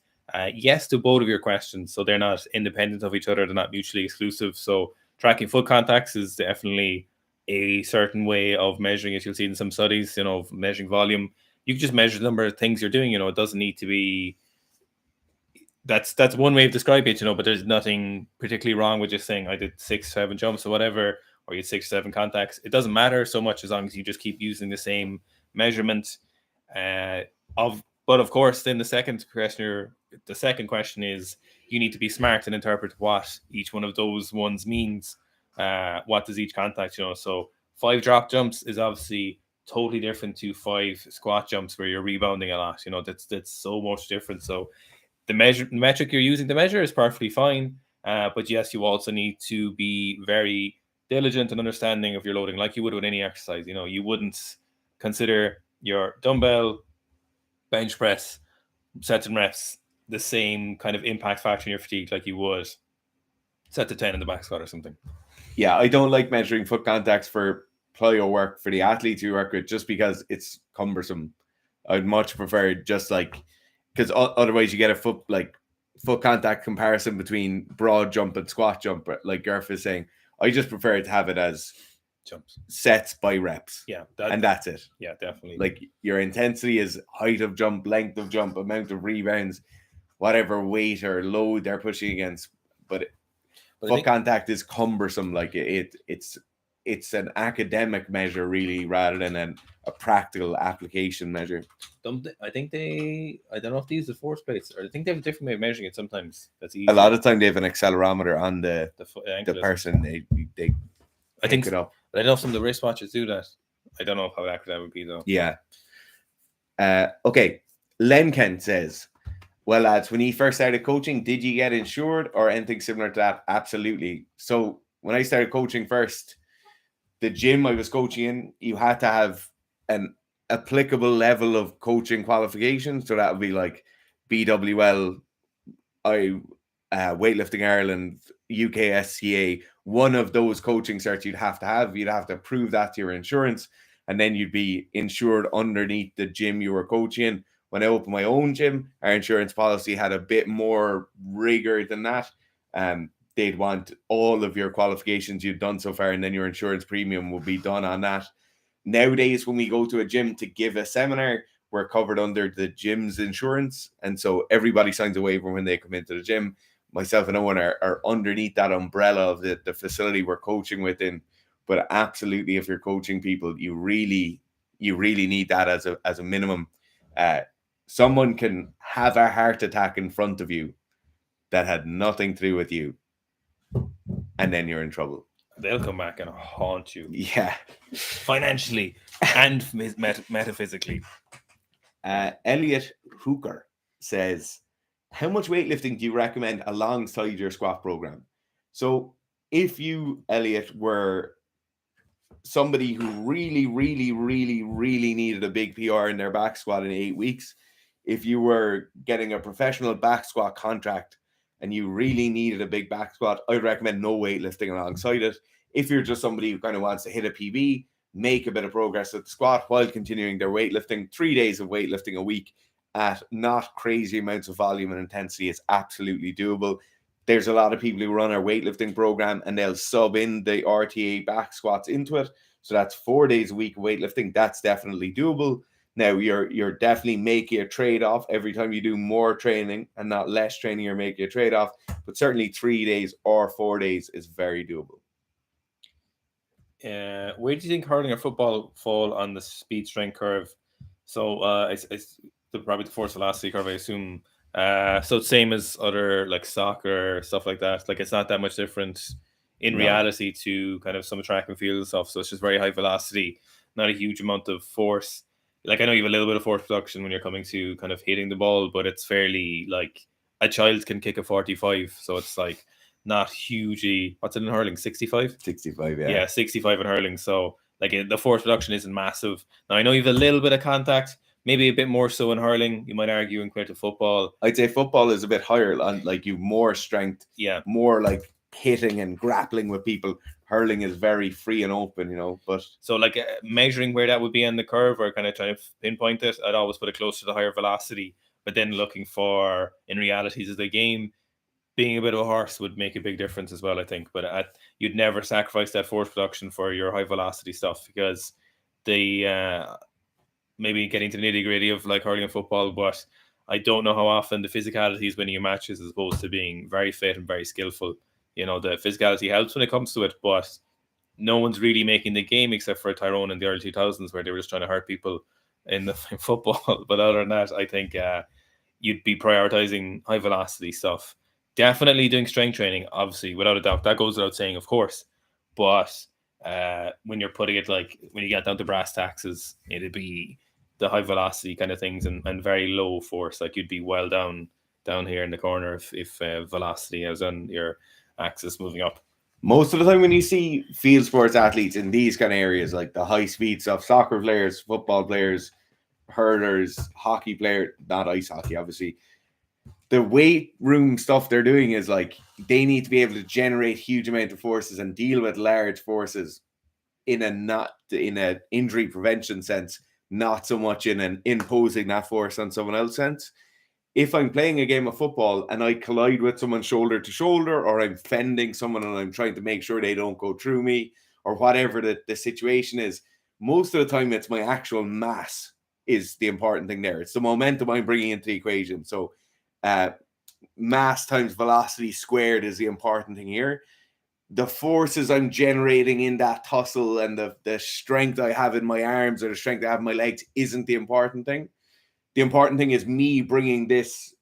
Yes to both of your questions. So they're not independent of each other. They're not mutually exclusive. So tracking foot contacts is definitely a certain way of measuring it. You'll see in some studies, measuring volume. You can just measure the number of things you're doing. It doesn't need to be... That's one way of describing it, but there's nothing particularly wrong with just saying I did 6-7 jumps or whatever, or you had 6-7 contacts. It doesn't matter so much as long as you just keep using the same measurement. But of course, then the second question is you need to be smart and interpret what each one of those ones means. What does each contact, So 5 drop jumps is obviously totally different to 5 squat jumps where you're rebounding a lot. That's so much different. So the metric you're using to measure is perfectly fine. But yes, you also need to be very diligent and understanding of your loading, like you would with any exercise. You wouldn't consider your dumbbell, bench press, sets and reps the same kind of impact factor in your fatigue like you would set to 10 in the back squat or something. Yeah, I don't like measuring foot contacts for plyo work for the athletes you work with just because it's cumbersome. I'd much prefer just like, because otherwise you get a foot contact comparison between broad jump and squat jump, like Gerf is saying. I just prefer to have it as jumps, sets by reps. Yeah, that's it. Yeah, definitely. Like your intensity is height of jump, length of jump, amount of rebounds, whatever weight or load they're pushing against. But foot contact is cumbersome. Like it's an academic measure really, rather than a practical application measure. I don't know if they use the force plates, or I think they have a different way of measuring it sometimes. That's easy. A lot of time they have an accelerometer on the person. They I think it up. But I know some of the wristwatches do that. I don't know how accurate that would be though. Yeah. Okay. Len Kent says, well, lads, when you first started coaching, did you get insured or anything similar to that? Absolutely. So when I started coaching first, the gym I was coaching in, you had to have an applicable level of coaching qualification. So that would be like BWL, Weightlifting Ireland, UKSCA, one of those coaching certs you'd have to have. You'd have to prove that to your insurance, and then you'd be insured underneath the gym you were coaching. When I opened my own gym, our insurance policy had a bit more rigor than that. They'd want all of your qualifications you've done so far, and then your insurance premium will be done on that. Nowadays, when we go to a gym to give a seminar, we're covered under the gym's insurance. And so everybody signs a waiver when they come into the gym. Myself and Owen are underneath that umbrella of the facility we're coaching within. But absolutely, if you're coaching people, you really need that as a minimum. Someone can have a heart attack in front of you that had nothing to do with you, and then you're in trouble. They'll come back and haunt you. Yeah. Financially and metaphysically. Elliot Hooker says, how much weightlifting do you recommend alongside your squat program? So if you, Elliot, were somebody who really needed a big PR in their back squat in 8 weeks, if you were getting a professional back squat contract and you really needed a big back squat, I'd recommend no weightlifting alongside it. If you're just somebody who kind of wants to hit a PB, make a bit of progress at the squat while continuing their weightlifting, 3 days of weightlifting a week at not crazy amounts of volume and intensity is absolutely doable. There's a lot of people who run our weightlifting program and they'll sub in the RTA back squats into it. So that's 4 days a week of weightlifting. That's definitely doable. Now you're definitely making a trade-off every time you do more training and not less training. You're making a trade-off, but certainly 3 days or 4 days is very doable. Where do you think hurling or football fall on the speed strength curve? So probably the force velocity curve. I assume So it's same as other like soccer, stuff like that. Like it's not that much different in reality to kind of some track and field and stuff. So it's just very high velocity, not a huge amount of force. Like I know you have a little bit of force production when you're coming to kind of hitting the ball, but it's fairly like a child can kick a 45. So it's like not hugely, what's it in hurling? 65? 65, Yeah, 65 in hurling. So like the force production isn't massive. Now I know you have a little bit of contact, maybe a bit more so in hurling. You might argue in compared to football. I'd say football is a bit higher, like you more strength, more like hitting and grappling with people. Hurling is very free and open, but so like measuring where that would be on the curve or kind of trying to pinpoint it, I'd always put it close to the higher velocity, but then looking for in realities of the game, being a bit of a horse would make a big difference as well, I think. But you'd never sacrifice that force production for your high velocity stuff, because the maybe getting to the nitty gritty of like hurling and football, but I don't know how often the physicality is winning your matches as opposed to being very fit and very skillful. The physicality helps when it comes to it, but no one's really making the game except for Tyrone in the early 2000s, where they were just trying to hurt people in football. But other than that, I think you'd be prioritizing high velocity stuff. Definitely doing strength training, obviously, without a doubt. That goes without saying, of course. But when you're putting it, like when you get down to brass taxes, it'd be the high velocity kind of things and very low force. Like you'd be well down here in the corner if velocity is on your axis moving up. Most of the time when you see field sports athletes in these kind of areas, like the high speed stuff, soccer players, football players, hurlers, hockey player, not ice hockey, obviously, the weight room stuff they're doing is like they need to be able to generate huge amount of forces and deal with large forces in a injury prevention sense, not so much in an imposing that force on someone else sense. If I'm playing a game of football and I collide with someone shoulder to shoulder, or I'm fending someone and I'm trying to make sure they don't go through me, or whatever the situation is, most of the time it's my actual mass is the important thing there. It's the momentum I'm bringing into the equation. So mass times velocity squared is the important thing here. The forces I'm generating in that tussle and the strength I have in my arms or the strength I have in my legs isn't the important thing. The important thing is me bringing this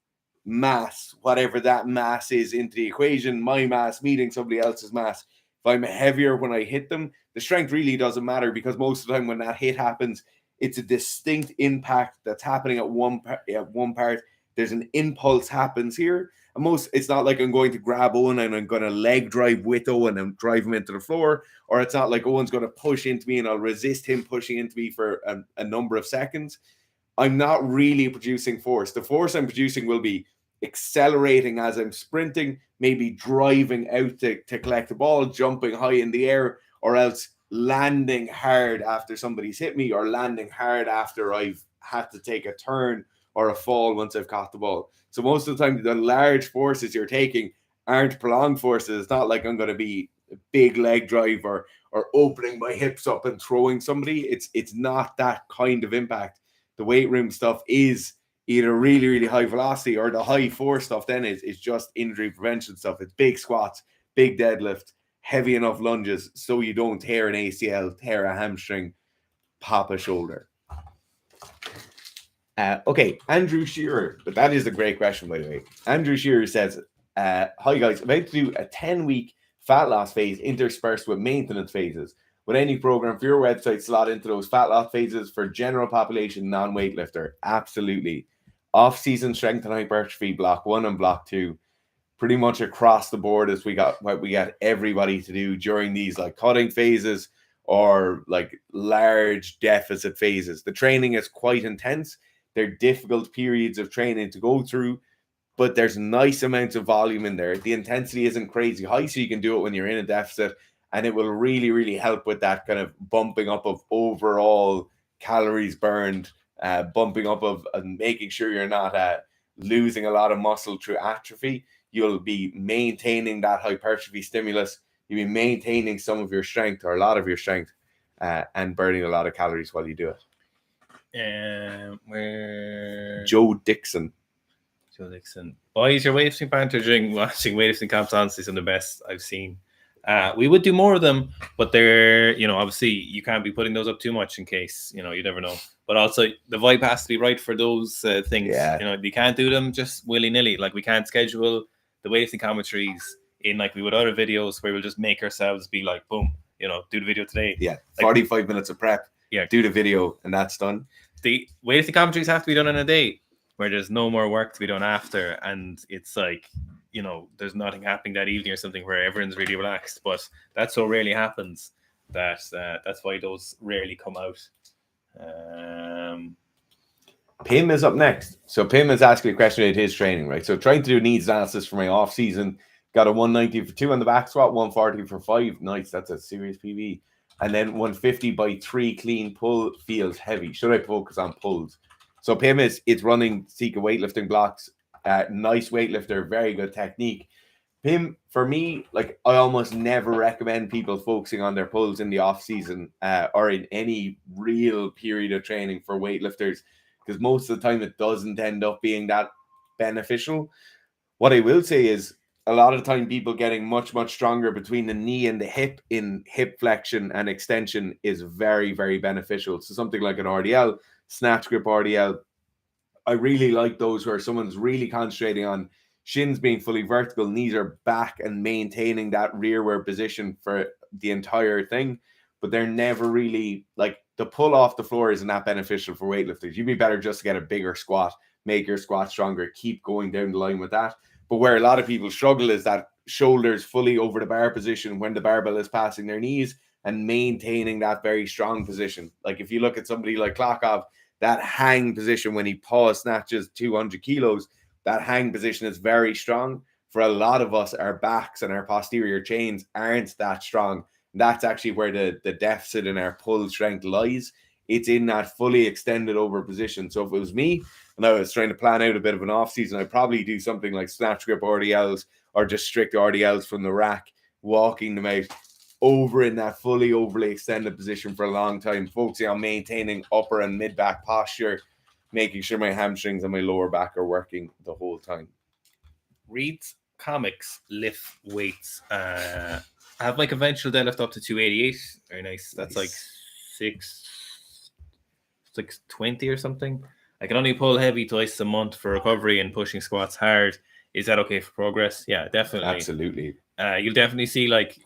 mass, whatever that mass is, into the equation, my mass meeting somebody else's mass. If I'm heavier when I hit them, the strength really doesn't matter, because most of the time when that hit happens, it's a distinct impact that's happening at one part. There's an impulse happens here. And it's not like I'm going to grab Owen and I'm going to leg drive with Owen and drive him into the floor, or it's not like Owen's going to push into me and I'll resist him pushing into me for a number of seconds. I'm not really producing force. The force I'm producing will be accelerating as I'm sprinting, maybe driving out to collect the ball, jumping high in the air, or else landing hard after somebody's hit me, or landing hard after I've had to take a turn or a fall once I've caught the ball. So most of the time, the large forces you're taking aren't prolonged forces. It's not like I'm going to be a big leg drive or opening my hips up and throwing somebody. It's not that kind of impact. The weight room stuff is either really, really high velocity, or the high force stuff then is just injury prevention stuff. It's big squats, big deadlift, heavy enough lunges so you don't tear an ACL, tear a hamstring, pop a shoulder. Okay, Andrew Shearer, but that is a great question, by the way. Andrew Shearer says, hi guys, about to do a 10-week fat loss phase interspersed with maintenance phases. Would any program for your website slot into those fat loss phases for general population non-weightlifter? Absolutely. Off-season strength and hypertrophy, block 1 and block 2. Pretty much across the board, as we got everybody to do during these like cutting phases or like large deficit phases. The training is quite intense. They're difficult periods of training to go through, but there's nice amounts of volume in there. The intensity isn't crazy high, so you can do it when you're in a deficit. And it will really, really help with that kind of bumping up of overall calories burned, bumping up of and making sure you're not losing a lot of muscle through atrophy. You'll be maintaining that hypertrophy stimulus. You'll be maintaining some of your strength or a lot of your strength and burning a lot of calories while you do it. Joe Dixon. Boys, your weightlifting banter during watching weightlifting comps honestly some of the best I've seen. We would do more of them, but they're, obviously you can't be putting those up too much in case, you never know. But also the vibe has to be right for those things. Yeah. You can't do them just willy-nilly. Like, we can't schedule the weightlifting commentaries in like we would other videos where we'll just make ourselves be like, boom, do the video today. Yeah, Like, 45 minutes of prep. Yeah. Do the video and that's done. The weightlifting commentaries have to be done in a day where there's no more work to be done after, and it's like, there's nothing happening that evening or something where everyone's really relaxed. But that so rarely happens that that's why those rarely come out. Pim is up next. So Pim is asking a question about his training, right? So trying to do needs analysis for my off season. Got a 190 for 2 on the back squat, 140 for 5. Nice, that's a serious PB. And then 150 by 3 clean pull feels heavy. Should I focus on pulls? So Pim it's running Sika weightlifting blocks. Nice weightlifter, very good technique. Pim, for me, like, I almost never recommend people focusing on their pulls in the off season or in any real period of training for weightlifters, because most of the time it doesn't end up being that beneficial. What I will say is a lot of the time people getting much, much stronger between the knee and the hip in hip flexion and extension is very, very beneficial. So something like an RDL, snatch grip RDL, I really like those where someone's really concentrating on shins being fully vertical, knees are back and maintaining that rearward position for the entire thing. But they're never really, like, the pull off the floor isn't that beneficial for weightlifters. You'd be better just to get a bigger squat, make your squat stronger, keep going down the line with that. But where a lot of people struggle is that shoulders fully over the bar position when the barbell is passing their knees and maintaining that very strong position. Like, if you look at somebody like Klokov, that hang position when he pause snatches 200 kilos, that hang position is very strong. For a lot of us, our backs and our posterior chains aren't that strong. That's actually where the deficit in our pull strength lies. It's in that fully extended over position. So if it was me and I was trying to plan out a bit of an off season, I'd probably do something like snatch grip RDLs or just strict RDLs from the rack, walking them out over in that fully overly extended position for a long time, focusing on maintaining upper and mid back posture, making sure my hamstrings and my lower back are working the whole time. Reads comics lift weights. I have my conventional deadlift up to 288. Very nice. That's like 620 or something. I can only pull heavy twice a month for recovery and pushing squats hard. Is that okay for progress? Yeah, definitely. Absolutely. You'll definitely see, like,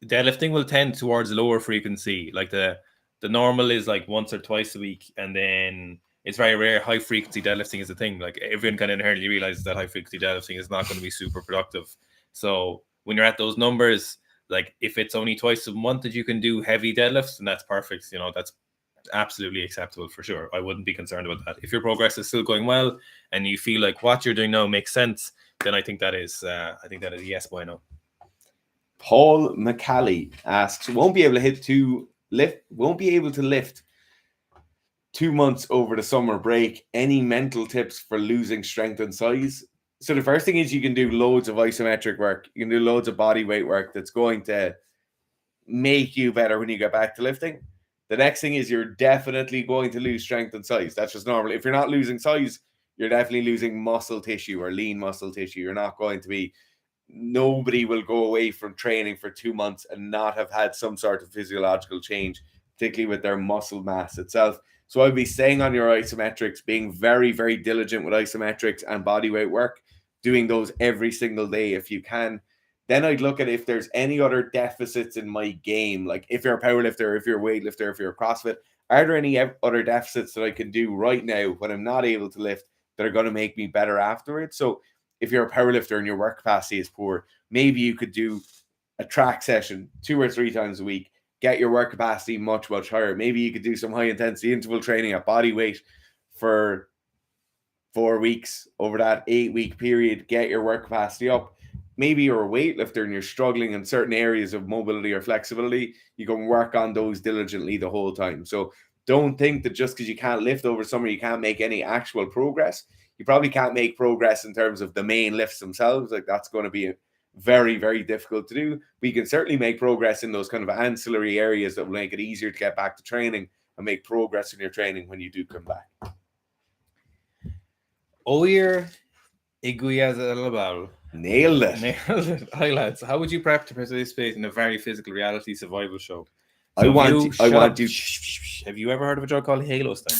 deadlifting will tend towards lower frequency. Like the normal is like once or twice a week, and then it's very rare high frequency deadlifting is a thing. Like, everyone kind of inherently realizes that high frequency deadlifting is not going to be super productive. So when you're at those numbers, like, if it's only twice a month that you can do heavy deadlifts, and that's perfect. That's absolutely acceptable for sure. I wouldn't be concerned about that. If your progress is still going well and you feel like what you're doing now makes sense, then I think that is a yes, bueno. Paul McCallie asks, won't be able to lift 2 months over the summer break. Any mental tips for losing strength and size? So the first thing is you can do loads of isometric work. You can do loads of body weight work that's going to make you better when you get back to lifting. The next thing is you're definitely going to lose strength and size. That's just normal. If you're not losing size, you're definitely losing muscle tissue or lean muscle tissue. You're not going to be... Nobody will go away from training for 2 months and not have had some sort of physiological change, particularly with their muscle mass itself. So I'd be staying on your isometrics, being very, very diligent with isometrics and bodyweight work, doing those every single day if you can. Then I'd look at if there's any other deficits in my game, like if you're a powerlifter, if you're a weightlifter, if you're a CrossFit, are there any other deficits that I can do right now when I'm not able to lift that are going to make me better afterwards? So if you're a powerlifter and your work capacity is poor, maybe you could do a track session 2 or 3 times a week, get your work capacity much, much higher. Maybe you could do some high intensity interval training at body weight for 4 weeks over that 8-week period, get your work capacity up. Maybe you're a weightlifter and you're struggling in certain areas of mobility or flexibility. You can work on those diligently the whole time. So don't think that just because you can't lift over summer, you can't make any actual progress. You probably can't make progress in terms of the main lifts themselves. Like, that's going to be very, very difficult to do. But you can certainly make progress in those kind of ancillary areas that will make it easier to get back to training and make progress in your training when you do come back. Oyer Iguiazabal Nailed it. Nailed it. Hi lads, how would you prep to participate in a very physical reality survival show? I want you. Have you ever heard of a drug called Halo Stim?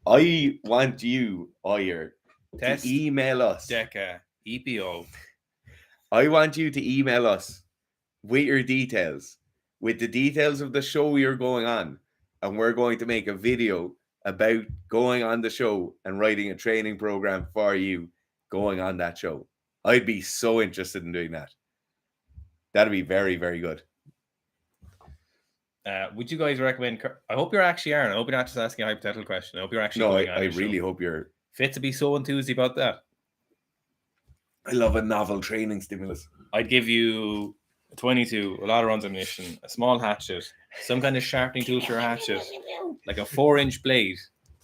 I want you, Oyer, Test to email us. Deca EPO. I want you to email us with your details, with the details of the show you're going on, and we're going to make a video about going on the show and writing a training program for you going on that show. I'd be so interested in doing that. That'd be very, very good. Would you guys recommend? I hope you're actually Aaron. I hope you're not just asking a hypothetical question. I hope you're actually. No, going on I really hope you're fit to be so enthused about that. I love a novel training stimulus. I'd give you a 22, a lot of runs ammunition, a small hatchet, some kind of sharpening tool for your hatchet, like a 4-inch blade,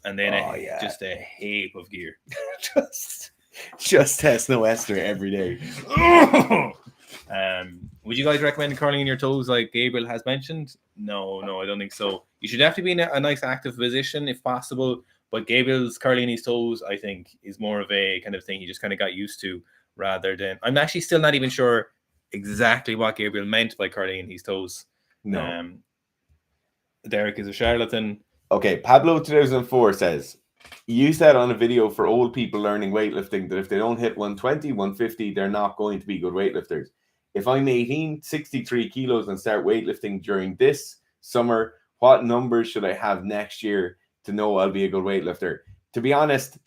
and then just a heap of gear. just test no ester every day. Would you guys recommend curling in your toes like Gabriel has mentioned? No, I don't think so. You should definitely be in a nice active position if possible, but Gabriel's curling his toes, I think, is more of a kind of thing he just kind of got used to, rather than... I'm actually still not even sure exactly what Gabriel meant by curling in his toes. No. Derek is a charlatan. Okay, Pablo 2004 says, you said on a video for old people learning weightlifting that if they don't hit 120, 150, they're not going to be good weightlifters. If I'm 18, 63 kilos and start weightlifting during this summer, what numbers should I have next year to know I'll be a good weightlifter? To be honest,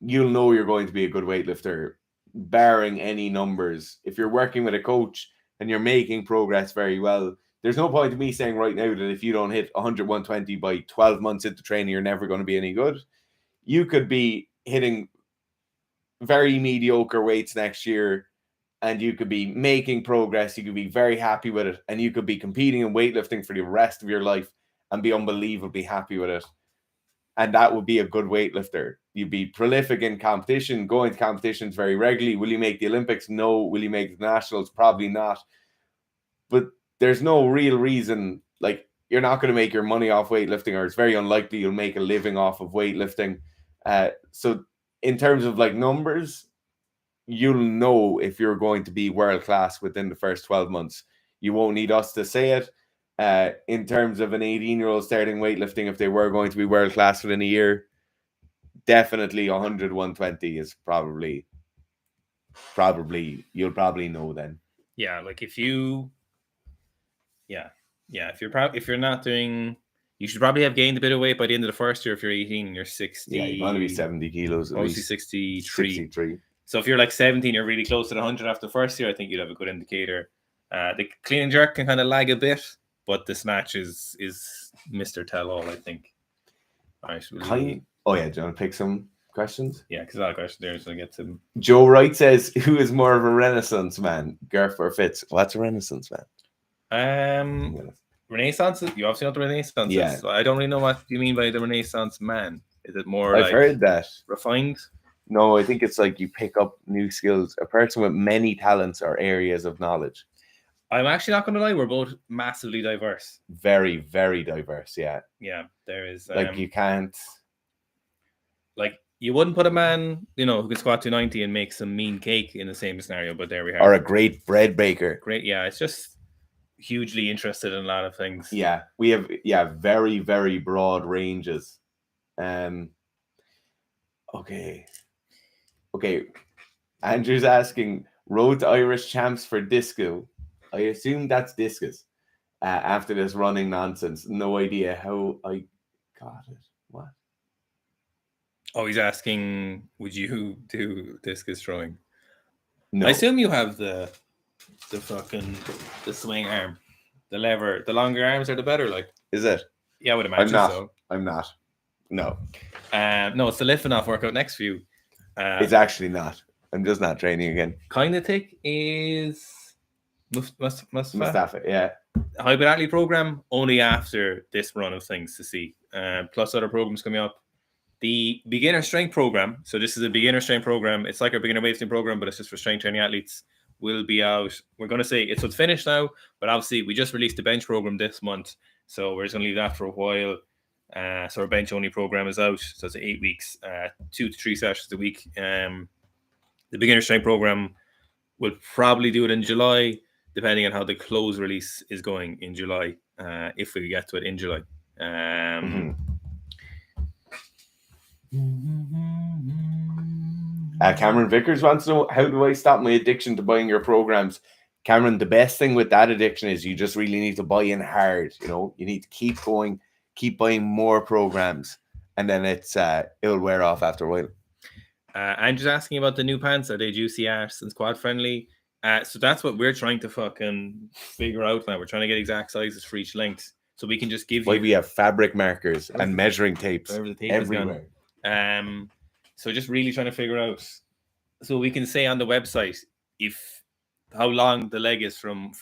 you'll know you're going to be a good weightlifter, barring any numbers. If you're working with a coach and you're making progress very well, there's no point in me saying right now that if you don't hit 100, 120 by 12 months into training, you're never going to be any good. You could be hitting very mediocre weights next year and you could be making progress. You could be very happy with it, and you could be competing in weightlifting for the rest of your life and be unbelievably happy with it. And that would be a good weightlifter. You'd be prolific in competition, going to competitions very regularly. Will you make the Olympics? No. Will you make the nationals? Probably not. But there's no real reason, like, you're not going to make your money off weightlifting, or it's very unlikely you'll make a living off of weightlifting. So in terms of like numbers, you'll know if you're going to be world class within the first 12 months. You won't need us to say it. In terms of an 18-year-old starting weightlifting, if they were going to be world class within a year, definitely 100, 120 is probably you'll probably know then. Yeah, like if you, if you're not doing, you should probably have gained a bit of weight by the end of the first year. If you're 18 and you're 60, yeah, you're going to be 70 kilos. Obviously 63. So if you're like 17, you're really close to the 100 after the first year. I think you'd have a good indicator. The clean and jerk can kind of lag a bit, but the snatch is Mr. Tell-All, I think. Oh yeah, do you want to pick some questions? Yeah, because a lot of questions there, so I get to... Joe Wright says, who is more of a Renaissance man, Gerf or Fitz? What's a Renaissance man? Renaissance? You obviously know what the Renaissance is. Yeah. So I don't really know what you mean by the Renaissance man. Is it more I've heard that. Refined? No, I think it's like you pick up new skills. A person with many talents or areas of knowledge. I'm actually not going to lie. We're both massively diverse. Very, very diverse, yeah. Yeah, there is... like you can't... Like, you wouldn't put a man, who can squat 290 and make some mean cake in the same scenario, but there we are. Or a great bread baker. Great, yeah. It's just hugely interested in a lot of things. Yeah, we have very, very broad ranges. Okay. Andrew's asking, road to Irish champs for disco. I assume that's discus. After this running nonsense, no idea how I got it. What? Oh, he's asking, would you do discus throwing? No. I assume you have the swing arm, the lever. The longer arms are the better. Like, is it? Yeah, I would imagine so. I'm not. No. No, it's the lifting off workout next for you. It's actually not. I'm just not training again. Kind of thick is Mustafa, yeah. Hybrid athlete program only after this run of things to see. Plus other programs coming up. The beginner strength program. So this is a beginner strength program. It's like our beginner weightlifting program, but it's just for strength training athletes. Will be out. We're going to say it's finished now, but obviously we just released the bench program this month, so we're just going to leave that for a while. So our bench only program is out. So it's 8 weeks, 2 to 3 sessions a week. The beginner strength program will probably do it in July, depending on how the close release is going in July, if we get to it in July. Cameron Vickers wants to know, how do I stop my addiction to buying your programs? Cameron, the best thing with that addiction is you just really need to buy in hard. You know, you need to keep going, keep buying more programs, and then it'll wear off after a while. I'm just asking about the new pants. Are they juicy arse and squad friendly? So that's what we're trying to fucking figure out now. We're trying to get exact sizes for each length, so we can just give Why you. we have fabric markers and measuring tapes the tape everywhere. So just really trying to figure out, so we can say on the website how long the leg is from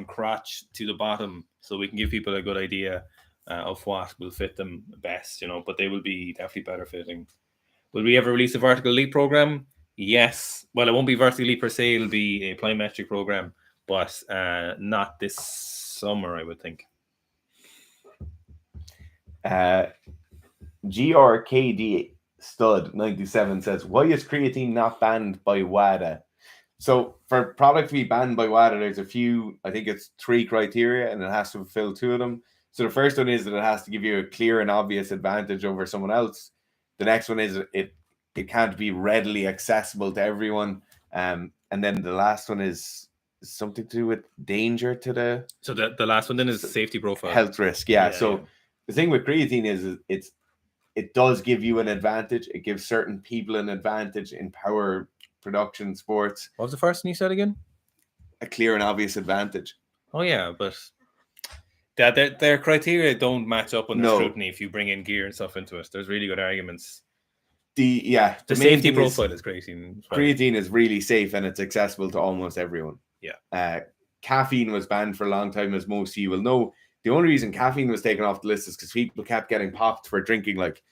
crotch to the bottom, so we can give people a good idea of what will fit them best, you know. But they will be definitely better fitting. Will we ever release a vertical elite program? Yes. Well, it won't be vertical elite per se. It'll be a plyometric program, but not this summer, I would think. GRKD Stud 97 says, why is creatine not banned by WADA? So for product to be banned by WADA, there's a few, I think it's 3 criteria, and it has to fulfill 2 of them. So the first one is that it has to give you a clear and obvious advantage over someone else. The next one is it can't be readily accessible to everyone. And then the last one is something to do with danger to the... So the last one then is safety profile. Health risk, yeah. So the thing with creatine is it does give you an advantage. It gives certain people an advantage in power production sports. What was the first one you said again? A clear and obvious advantage. Oh yeah, but their criteria don't match up on the scrutiny if you bring in gear and stuff into it. There's really good arguments. The safety profile is creatine. Creatine is really safe and it's accessible to almost everyone. Yeah. Caffeine was banned for a long time, as most of you will know. The only reason caffeine was taken off the list is because people kept getting popped for drinking like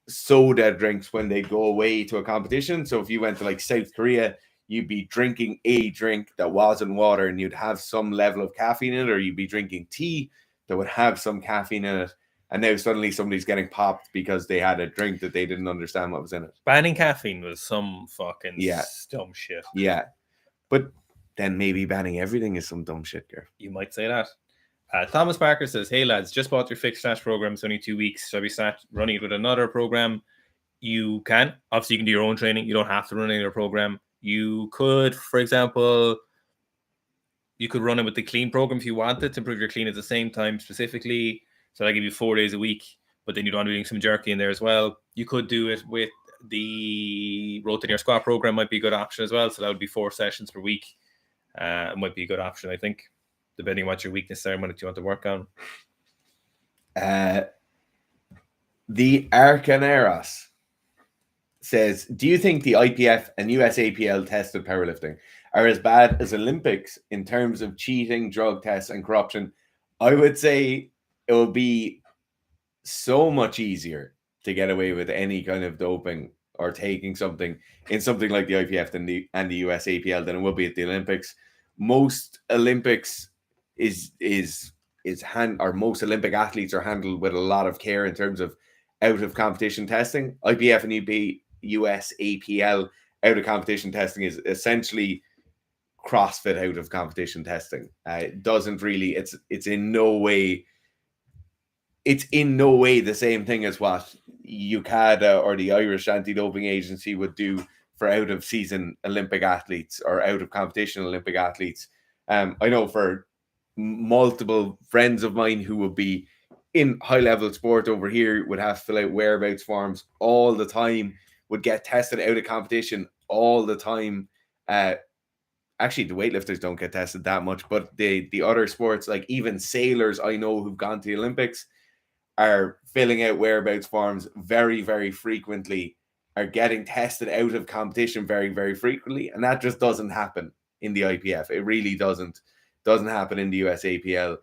soda drinks when they go away to a competition. So if you went to like South Korea, you'd be drinking a drink that wasn't water and you'd have some level of caffeine in it, or you'd be drinking tea that would have some caffeine in it. And now suddenly somebody's getting popped because they had a drink that they didn't understand what was in it. Banning caffeine was some fucking dumb shit. Yeah. But then maybe banning everything is some dumb shit, girl. You might say that. Thomas Parker says, hey lads, just bought your fixed snatch program. It's only 2 weeks. Shall we start running it with another program? You can. Obviously, you can do your own training. You don't have to run any other program. You could, for example, you could run it with the clean program if you wanted to improve your clean at the same time specifically. So I give you 4 days a week, but then you'd want to be doing some jerky in there as well. You could do it with the rotating your squat program, might be a good option as well. So that would be 4 sessions per week. It might be a good option, I think, depending on what your weakness are and what you want to work on. The Arcaneros says, do you think the IPF and USAPL tested powerlifting are as bad as Olympics in terms of cheating, drug tests, and corruption? I would say it would be so much easier to get away with any kind of doping or taking something in something like the IPF and the USAPL than it would be at the Olympics. Most Olympics most Olympic athletes are handled with a lot of care in terms of out of competition testing. IPF and USAPL out of competition testing is essentially CrossFit out of competition testing. It doesn't really, it's in no way the same thing as what UCADA or the Irish Anti-Doping Agency would do for out of season Olympic athletes or out of competition Olympic athletes. I know for multiple friends of mine who would be in high level sport over here would have to fill out whereabouts forms all the time, would get tested out of competition all the time. Actually, the weightlifters don't get tested that much, but the other sports, like even sailors I know who've gone to the Olympics, are filling out whereabouts forms very, very frequently, are getting tested out of competition very, very frequently. And that just doesn't happen in the IPF. It really doesn't happen in the USAPL.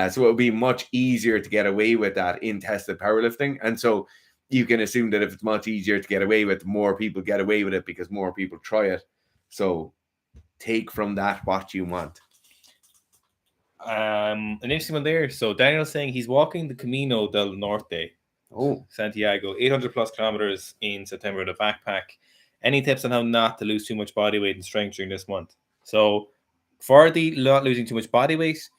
So it would be much easier to get away with that in tested powerlifting. And so you can assume that if it's much easier to get away with, more people get away with it because more people try it. So take from that what you want. An interesting one there. So Daniel's saying he's walking the Camino del Norte, Santiago, 800 plus kilometers in September with a backpack. Any tips on how not to lose too much body weight and strength during this month? So for the not losing too much body weight,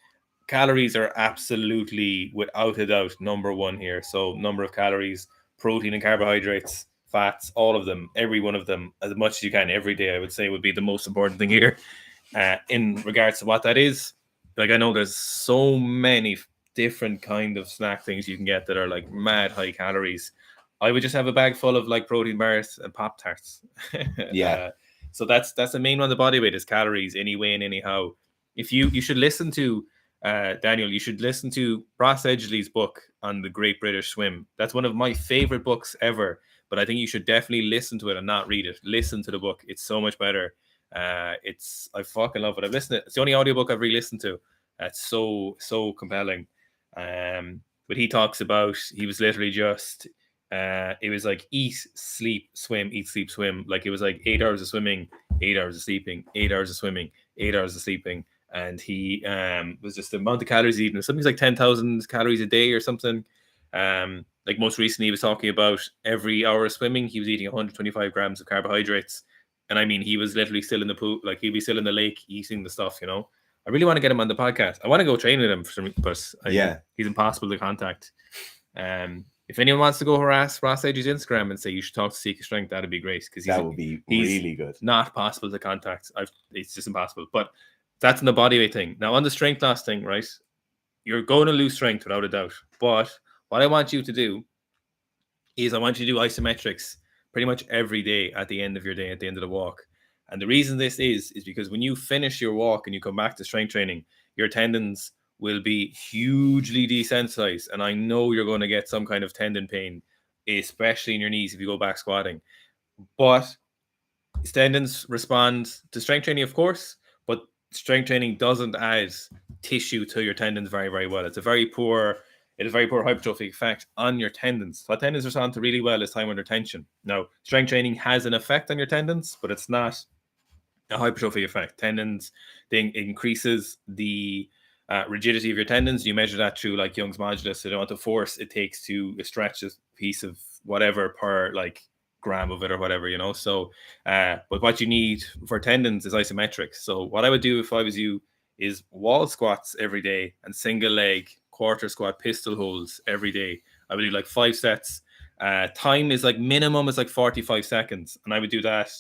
calories are absolutely, without a doubt, number one here. So number of calories, protein and carbohydrates, fats, all of them, every one of them, as much as you can every day, I would say would be the most important thing here. In regards to what that is, like I know there's so many different kind of snack things you can get that are like mad high calories. I would just have a bag full of like protein bars and Pop Tarts. Yeah. So that's the main one. The body weight is calories anyway and anyhow. If you should listen to Daniel, you should listen to Ross Edgley's book on the Great British Swim. That's one of my favorite books ever. But I think you should definitely listen to it and not read it. Listen to the book; it's so much better. I fucking love it. I've listened to it. It's the only audiobook I've re-listened to. It's so compelling. But he talks about, he was literally just it was like eat, sleep, swim, eat, sleep, swim. Like it was like 8 hours of swimming, 8 hours of sleeping, 8 hours of swimming, 8 hours of sleeping. And he was just the amount of calories eaten, something like 10,000 calories a day or something. Like most recently, he was talking about every hour of swimming, he was eating 125 grams of carbohydrates. And I mean, he was literally still in the pool, like he'd be still in the lake eating the stuff, you know. I really want to get him on the podcast. I want to go train with him, but he's impossible to contact. If anyone wants to go harass Ross Edgley's Instagram and say you should talk to Seek Strength, that'd be great, because that would be really good. Not possible to contact. It's just impossible. But that's in the body weight thing. Now on the strength loss thing, right? You're going to lose strength without a doubt. But what I want you to do is I want you to do isometrics pretty much every day at the end of your day, at the end of the walk. And the reason this is because when you finish your walk and you come back to strength training, your tendons will be hugely desensitized. And I know you're going to get some kind of tendon pain, especially in your knees if you go back squatting. But tendons respond to strength training, of course, but strength training doesn't add tissue to your tendons very, very well. It has a very poor hypertrophic effect on your tendons. What tendons respond to really well is time under tension. Now, strength training has an effect on your tendons, but it's not a hypertrophy effect. Tendons, it increases the rigidity of your tendons. You measure that through like Young's modulus, the amount of force it takes to stretch a piece of whatever per like gram of it or whatever, you know. So but what you need for tendons is isometrics. So what I would do if I was you is wall squats every day and single leg quarter squat pistol holds every day. I would do like 5 sets. Time is like minimum is like 45 seconds, and I would do that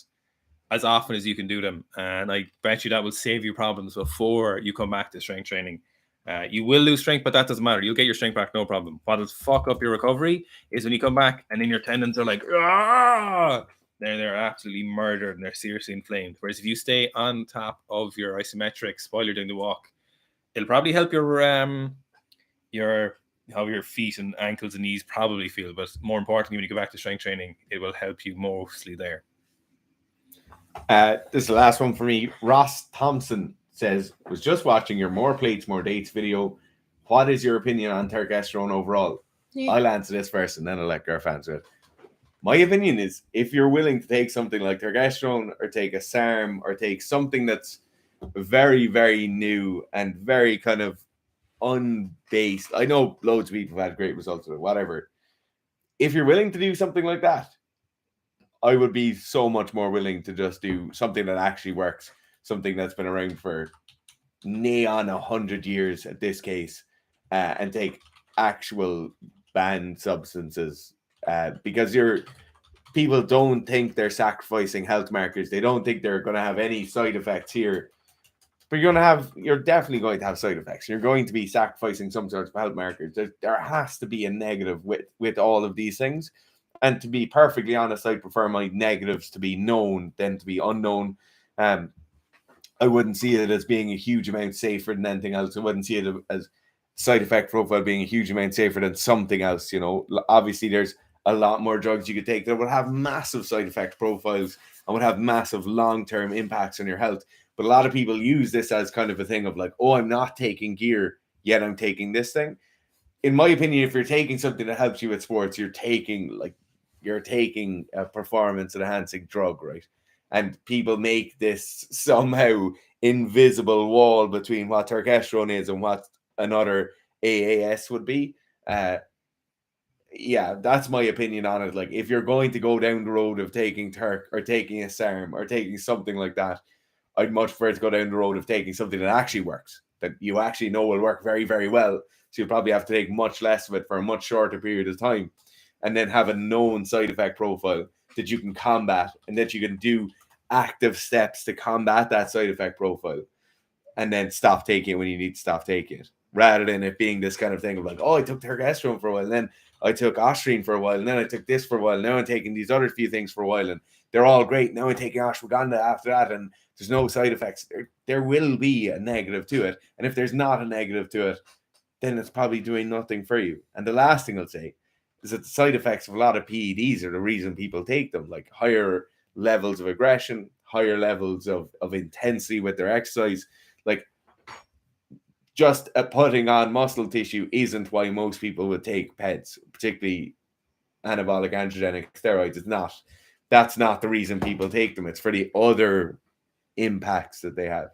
as often as you can do them, and I bet you that will save you problems before you come back to strength training. You will lose strength, but that doesn't matter. You'll get your strength back, no problem. What'll fuck up your recovery is when you come back and then your tendons are like, ah! They're absolutely murdered and they're seriously inflamed. Whereas if you stay on top of your isometrics while you're doing the walk, it'll probably help how your feet and ankles and knees probably feel. But more importantly, when you go back to strength training, it will help you mostly there. This is the last one for me. Ross Thompson says, was just watching your More Plates, More Dates video. What is your opinion on testosterone overall? Yeah. I'll answer this first and then I'll let Garth answer it. My opinion is, if you're willing to take something like testosterone or take a SARM or take something that's very, very new and very kind of unbased, I know loads of people have had great results with it, whatever. If you're willing to do something like that, I would be so much more willing to just do something that actually works, something that's been around for neon 100 years at this case, and take actual banned substances, because people don't think they're sacrificing health markers. They don't think they're going to have any side effects here, but you're definitely going to have side effects. You're going to be sacrificing some sorts of health markers. There has to be a negative with all of these things. And to be perfectly honest, I prefer my negatives to be known than to be unknown. I wouldn't see it as being a huge amount safer than anything else. I wouldn't see it as side effect profile being a huge amount safer than something else. You know, obviously there's a lot more drugs you could take that would have massive side effect profiles and would have massive long-term impacts on your health. But a lot of people use this as kind of a thing of like, oh, I'm not taking gear, yet I'm taking this thing. In my opinion, if you're taking something that helps you with sports, you're taking a performance enhancing drug, right? And people make this somehow invisible wall between what testosterone is and what another AAS would be. yeah, that's my opinion on it. Like, if you're going to go down the road of taking Turk or taking a SARM or taking something like that, I'd much prefer to go down the road of taking something that actually works, that you actually know will work very, very well. So you'll probably have to take much less of it for a much shorter period of time, and then have a known side effect profile that you can combat, and that you can do active steps to combat that side effect profile, and then stop taking it when you need to stop taking it, rather than it being this kind of thing of like, oh, I took testosterone for a while, and then I took ostarine for a while, and then I took this for a while, now I'm taking these other few things for a while, and they're all great. Now I'm taking ashwagandha after that, and there's no side effects. There will be a negative to it, and if there's not a negative to it, then it's probably doing nothing for you. And the last thing I'll say is that the side effects of a lot of PEDs are the reason people take them, like higher levels of aggression, higher levels of intensity with their exercise. Like, just putting on muscle tissue isn't why most people would take PEDs, particularly anabolic androgenic steroids. It's not. That's not the reason people take them. It's for the other impacts that they have.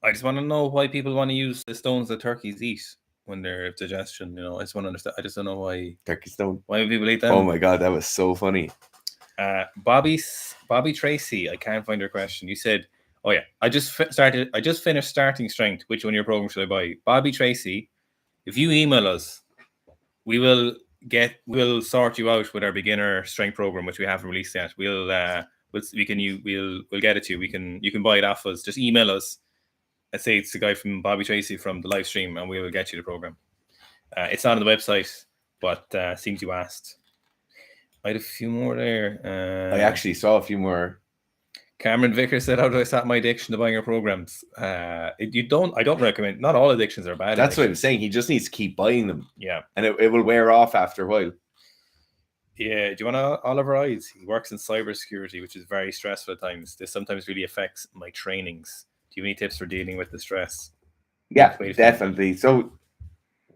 I just want to know why people want to use the stones that turkeys eat when they're digestion. You know, I just want to understand. I just don't know why. Turkey stone. Why do people eat them? Oh my god, that was so funny. Bobby Tracy, I can't find your question. You said, "Oh yeah, I just finished starting strength. Which one of your programs should I buy?" Bobby Tracy, if you email us, we'll sort you out with our beginner strength program, which we haven't released yet. We'll get it to you. You can buy it off us. Just email us. Let's say it's the guy from Bobby Tracy from the Livestream, and we will get you the program. It's not on the website, but seems you asked. I had a few more there. I actually saw a few more. Cameron Vickers said, "How do I stop my addiction to buying your programs?" I don't recommend. Not all addictions are bad. That's what I'm saying. He just needs to keep buying them. Yeah, and it will wear off after a while. Yeah. Do you want Oliver Eyes? He works in cybersecurity, which is very stressful at times. This sometimes really affects my trainings. Do you have any tips for dealing with the stress? Yeah, definitely. So,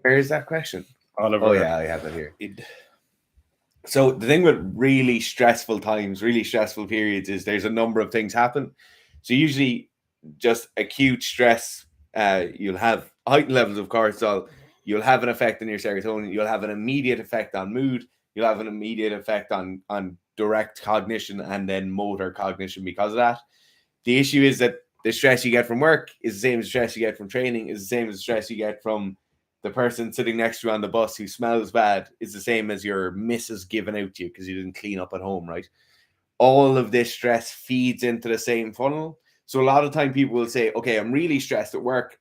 where is that question? Oliver. Oh yeah, I have it here. So the thing with really stressful times, really stressful periods, is there's a number of things happen. So usually just acute stress, you'll have heightened levels of cortisol, you'll have an effect on your serotonin, you'll have an immediate effect on mood, you'll have an immediate effect on direct cognition and then motor cognition because of that. The issue is that the stress you get from work is the same as the stress you get from training, is the same as the stress you get from the person sitting next to you on the bus who smells bad, is the same as your missus giving out to you because you didn't clean up at home, right? All of this stress feeds into the same funnel. So a lot of time people will say, okay, I'm really stressed at work.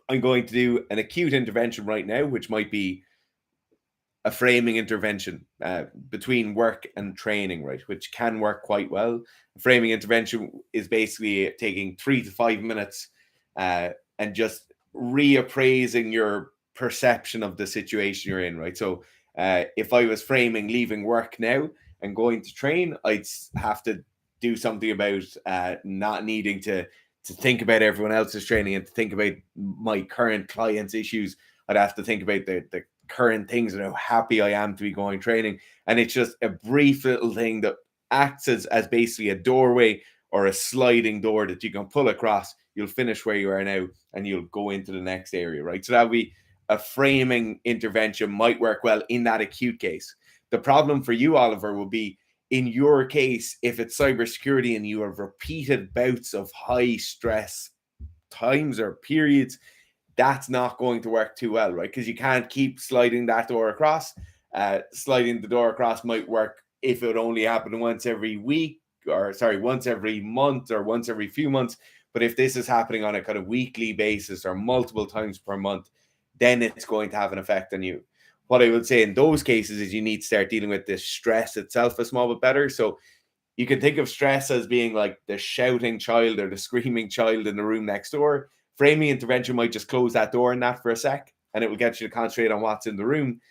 I'm going to do an acute intervention right now, which might be a framing intervention between work and training, right? Which can work quite well. A framing intervention is basically taking 3 to 5 minutes and just reappraising your perception of the situation you're in, right? So if I was framing leaving work now and going to train, I'd have to do something about not needing to think about everyone else's training and to think about my current clients' issues. I'd have to think about the current things and how happy I am to be going training. And it's just a brief little thing that acts as basically a doorway or a sliding door that you can pull across. You'll finish where you are now and you'll go into the next area, right? So that would be a framing intervention, might work well in that acute case. The problem for you, Oliver, will be in your case, if it's cybersecurity and you have repeated bouts of high stress times or periods, that's not going to work too well, right? Because you can't keep sliding that door across. Sliding the door across might work if it would only happen once every week, or once every month or once every few months. But if this is happening on a kind of weekly basis or multiple times per month, then it's going to have an effect on you. What I would say in those cases is you need to start dealing with the stress itself a small bit better. So you can think of stress as being like the shouting child or the screaming child in the room next door. Framing intervention might just close that door in that for a sec, and it will get you to concentrate on what's in the room.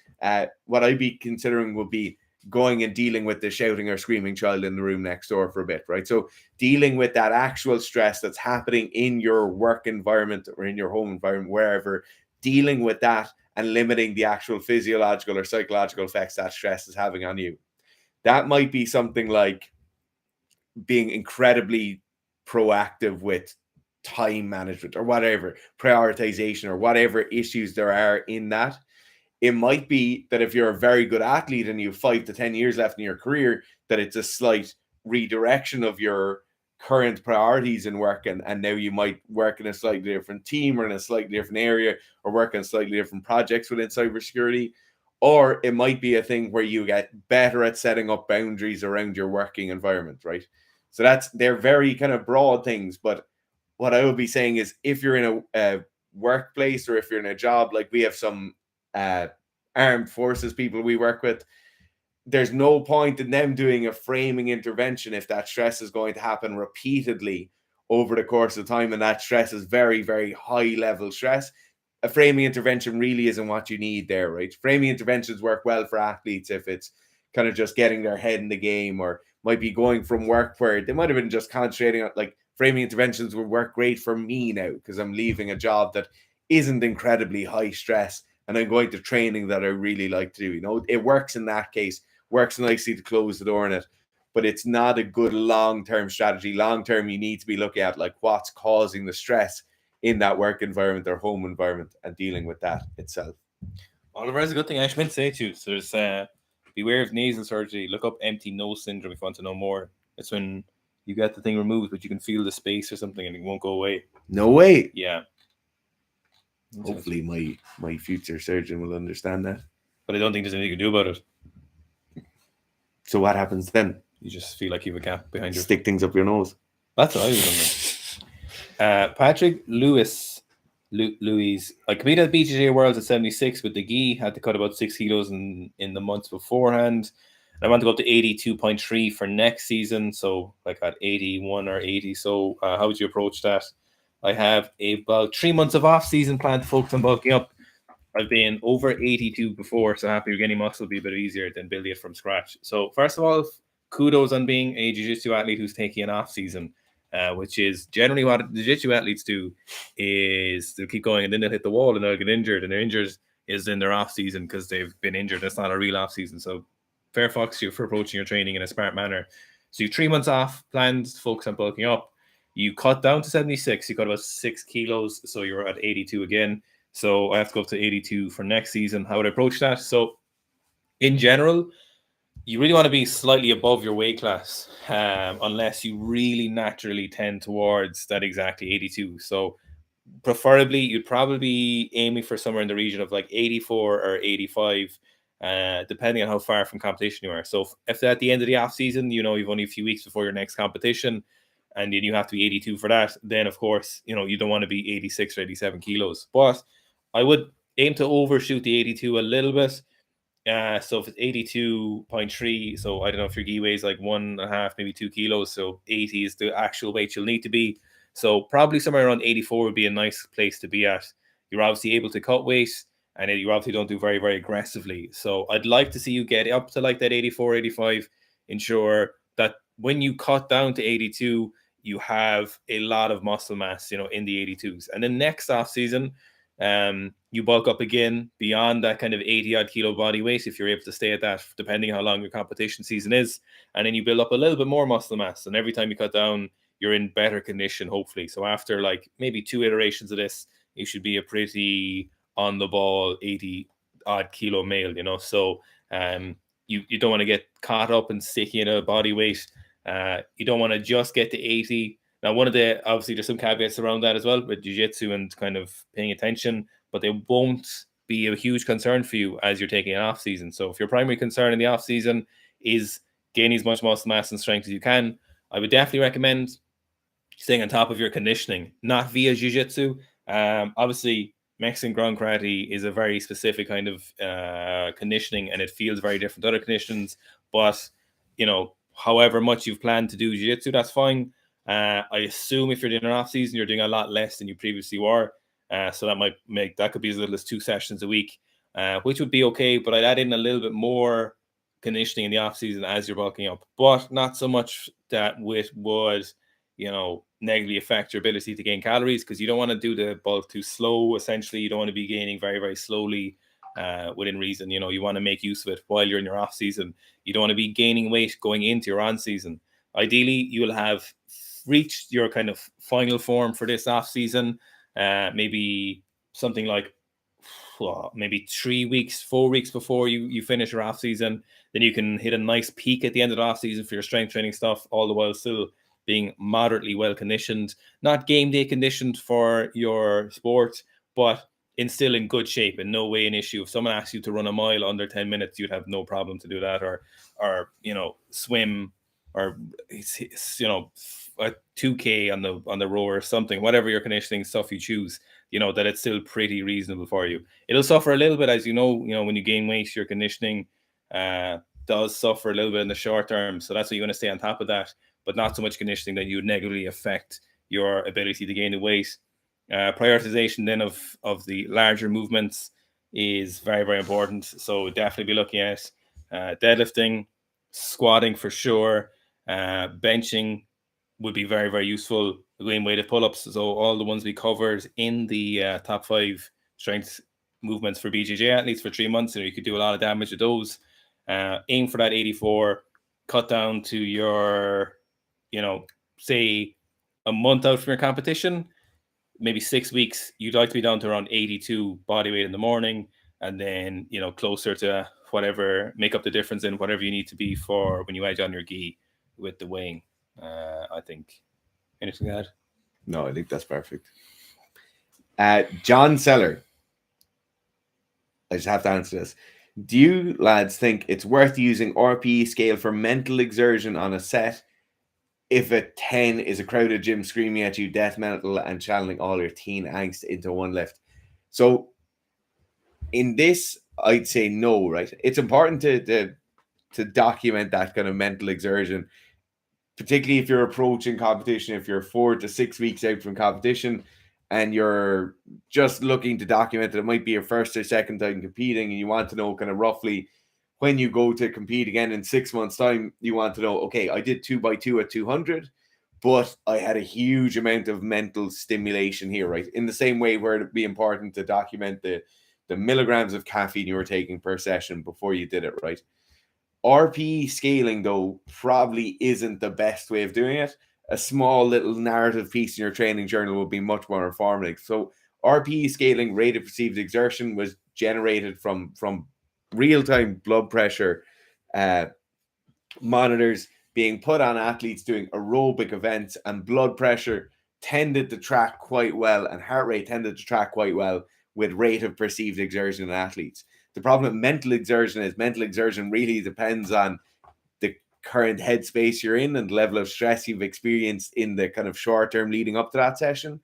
What I'd be considering would be going and dealing with the shouting or screaming child in the room next door for a bit, right? So dealing with that actual stress that's happening in your work environment or in your home environment, wherever, dealing with that and limiting the actual physiological or psychological effects that stress is having on you. That might be something like being incredibly proactive with time management or whatever, prioritization or whatever issues there are in that. It might be that if you're a very good athlete and you have 5 to 10 years left in your career, that it's a slight redirection of your current priorities in work, and now you might work in a slightly different team or in a slightly different area or work on slightly different projects within cybersecurity. Or it might be a thing where you get better at setting up boundaries around your working environment, right? So they're very kind of broad things. But what I would be saying is, if you're in a workplace or if you're in a job, like we have some armed forces people we work with, there's no point in them doing a framing intervention if that stress is going to happen repeatedly over the course of time, and that stress is very, very high level stress. A framing intervention really isn't what you need there, right? Framing interventions work well for athletes if it's kind of just getting their head in the game, or might be going from work where they might have been just concentrating on, like, framing interventions would work great for me now because I'm leaving a job that isn't incredibly high stress and I'm going to training that I really like to do. You know, it works in that case, works nicely to close the door on it, but it's not a good long-term strategy. Long-term, you need to be looking at like what's causing the stress in that work environment or home environment and dealing with that itself. Oliver, that's a good thing I meant to say to you. So there's beware of nasal surgery. Look up empty nose syndrome if you want to know more. It's when you get the thing removed, but you can feel the space or something and it won't go away. No way. Yeah. Hopefully my future surgeon will understand that. But I don't think there's anything you can do about it. So what happens then? You just feel like you have a gap behind you. Stick things up your nose. That's what I was wondering. Patrick Louis, I competed at BJJ Worlds at 76 with the gi. Had to cut about 6 kilos in the months beforehand. I want to go up to 82.3 for next season. So like at 81 or 80. So how would you approach that? I have about 3 months of off season planned to focus on bulking up. I've been over 82 before, so happy getting muscle will be a bit easier than building it from scratch. So first of all, kudos on being a jiu-jitsu athlete who's taking an off season, which is generally what the jiu-jitsu athletes do, is they'll keep going and then they'll hit the wall and they'll get injured, and their injuries is in their off season because they've been injured. That's not a real off season. So fair fucks you for approaching your training in a smart manner. So you have 3 months off planned to focus on bulking up. You cut down to 76. You cut about 6 kilos, so you're at 82 again. So I have to go up to 82 for next season. How would I approach that? So in general, you really want to be slightly above your weight class, unless you really naturally tend towards that exactly 82. So preferably, you'd probably be aiming for somewhere in the region of like 84 or 85, depending on how far from competition you are. So if at the end of the off season, you know, you've only a few weeks before your next competition, and then you have to be 82 for that, then of course, you know, you don't want to be 86 or 87 kilos. But I would aim to overshoot the 82 a little bit. So if it's 82.3, so I don't know if your gi weighs like 1.5, maybe 2 kilos. So 80 is the actual weight you'll need to be. So probably somewhere around 84 would be a nice place to be at. You're obviously able to cut weight, and you obviously don't do very, very aggressively. So I'd like to see you get up to like that 84, 85. Ensure that when you cut down to 82, you have a lot of muscle mass, you know, in the 82s. And then next off season, you bulk up again beyond that kind of 80 odd kilo body weight if you're able to stay at that, depending on how long your competition season is. And then you build up a little bit more muscle mass. And every time you cut down, you're in better condition, hopefully. So after like maybe 2 iterations of this, you should be a pretty on the ball 80 odd kilo male, you know. So you don't want to get caught up and sticky in a body weight. You don't want to just get to 80. Now, one of the, obviously there's some caveats around that as well with jiu-jitsu and kind of paying attention, but they won't be a huge concern for you as you're taking an off season. So if your primary concern in the off season is gaining as much muscle mass and strength as you can, I would definitely recommend staying on top of your conditioning, not via jiu-jitsu. Obviously, Mexican ground karate is a very specific kind of conditioning, and it feels very different to other conditions. But, you know, however much you've planned to do jiu-jitsu, that's fine. I assume if you're doing an off season, you're doing a lot less than you previously were. So that could be as little as 2 sessions a week, which would be okay. But I'd add in a little bit more conditioning in the off season as you're bulking up, but not so much that would, you know, negatively affect your ability to gain calories, because you don't want to do the bulk too slow. Essentially, you don't want to be gaining very, very slowly within reason. You know, you want to make use of it while you're in your off season. You don't want to be gaining weight going into your on season. Ideally, you will have reached your kind of final form for this off season, maybe something like maybe 3 weeks, 4 weeks before you finish your off season. Then you can hit a nice peak at the end of the off season for your strength training stuff, all the while still being moderately well conditioned, not game day conditioned for your sport, but still in good shape. In no way an issue. If someone asks you to run a mile under 10 minutes, you'd have no problem to do that, or swim, or a 2K on the row or something, whatever your conditioning stuff you choose, that it's still pretty reasonable for you. It'll suffer a little bit, as when you gain weight, your conditioning does suffer a little bit in the short term. So that's why you want to stay on top of that, but not so much conditioning that you would negatively affect your ability to gain the weight. Prioritization then of the larger movements is very, very important. So definitely be looking at deadlifting, squatting for sure, benching would be very, very useful, gain weighted pull-ups. So all the ones we covered in the top 5 strength movements for BJJ athletes for 3 months, you could do a lot of damage with those. Aim for that 84, cut down to your, say a month out from your competition, maybe 6 weeks, you'd like to be down to around 82 body weight in the morning, and then, closer to whatever, make up the difference in whatever you need to be for when you edge on your gi with the weighing. I think. Anything to add? No, I think that's perfect. John Seller. I just have to answer this. Do you lads think it's worth using RPE scale for mental exertion on a set if a 10 is a crowded gym screaming at you death metal and channeling all your teen angst into one lift? So in this, I'd say no, right? It's important to document that kind of mental exertion, particularly if you're approaching competition, if you're 4 to 6 weeks out from competition and you're just looking to document that it might be your first or second time competing, and you want to know kind of roughly when you go to compete again in 6 months' time, you want to know, okay, I did 2x2 at 200, but I had a huge amount of mental stimulation here, right? In the same way where it'd be important to document the milligrams of caffeine you were taking per session before you did it, right? RPE scaling, though, probably isn't the best way of doing it. A small little narrative piece in your training journal will be much more informative. So RPE scaling, rate of perceived exertion, was generated from real-time blood pressure monitors being put on athletes doing aerobic events, and blood pressure tended to track quite well, and heart rate tended to track quite well with rate of perceived exertion in athletes. The problem with mental exertion really depends on the current headspace you're in and the level of stress you've experienced in the kind of short term leading up to that session.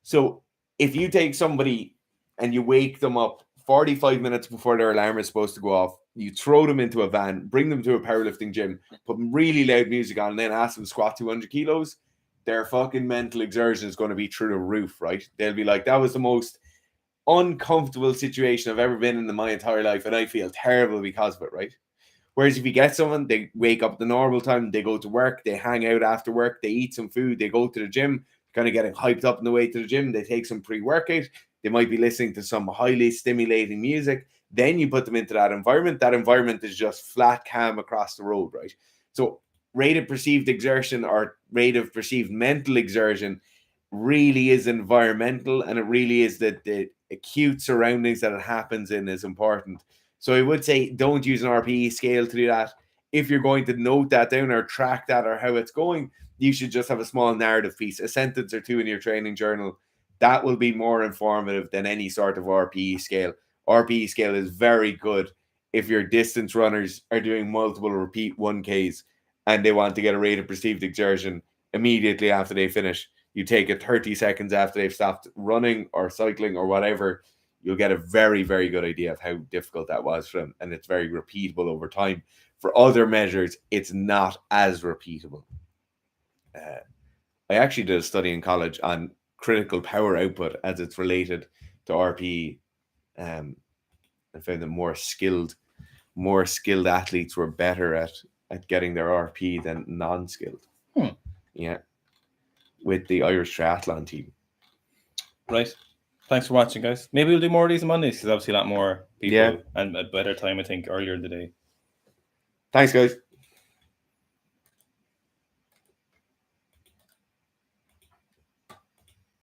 So if you take somebody and you wake them up 45 minutes before their alarm is supposed to go off, you throw them into a van, bring them to a powerlifting gym, put them really loud music on, and then ask them to squat 200 kilos, their fucking mental exertion is going to be through the roof, right? They'll be like, that was the most uncomfortable situation I've ever been in my entire life, and I feel terrible because of it, right? Whereas if you get someone, they wake up at the normal time, they go to work, they hang out after work, they eat some food, they go to the gym, kind of getting hyped up on the way to the gym, they take some pre-workout, they might be listening to some highly stimulating music, then you put them into that environment is just flat calm across the road, right? So rate of perceived exertion or rate of perceived mental exertion really is environmental, and it really is that the acute surroundings that it happens in is important. So I would say don't use an RPE scale to do that. If you're going to note that down or track that or how it's going, you should just have a small narrative piece, a sentence or two in your training journal. That will be more informative than any sort of RPE scale. RPE scale is very good if your distance runners are doing multiple repeat 1Ks and they want to get a rate of perceived exertion immediately after they finish. You take it 30 seconds after they've stopped running or cycling or whatever, you'll get a very, very good idea of how difficult that was for them. And it's very repeatable over time. For other measures, it's not as repeatable. I actually did a study in college on critical power output as it's related to RPE. I found that more skilled athletes were better at getting their RPE than non-skilled. Yeah. With the Irish triathlon team. Right. Thanks for watching, guys. Maybe we'll do more of these on Mondays because obviously a lot more people and a better time, I think, earlier in the day. Thanks, guys.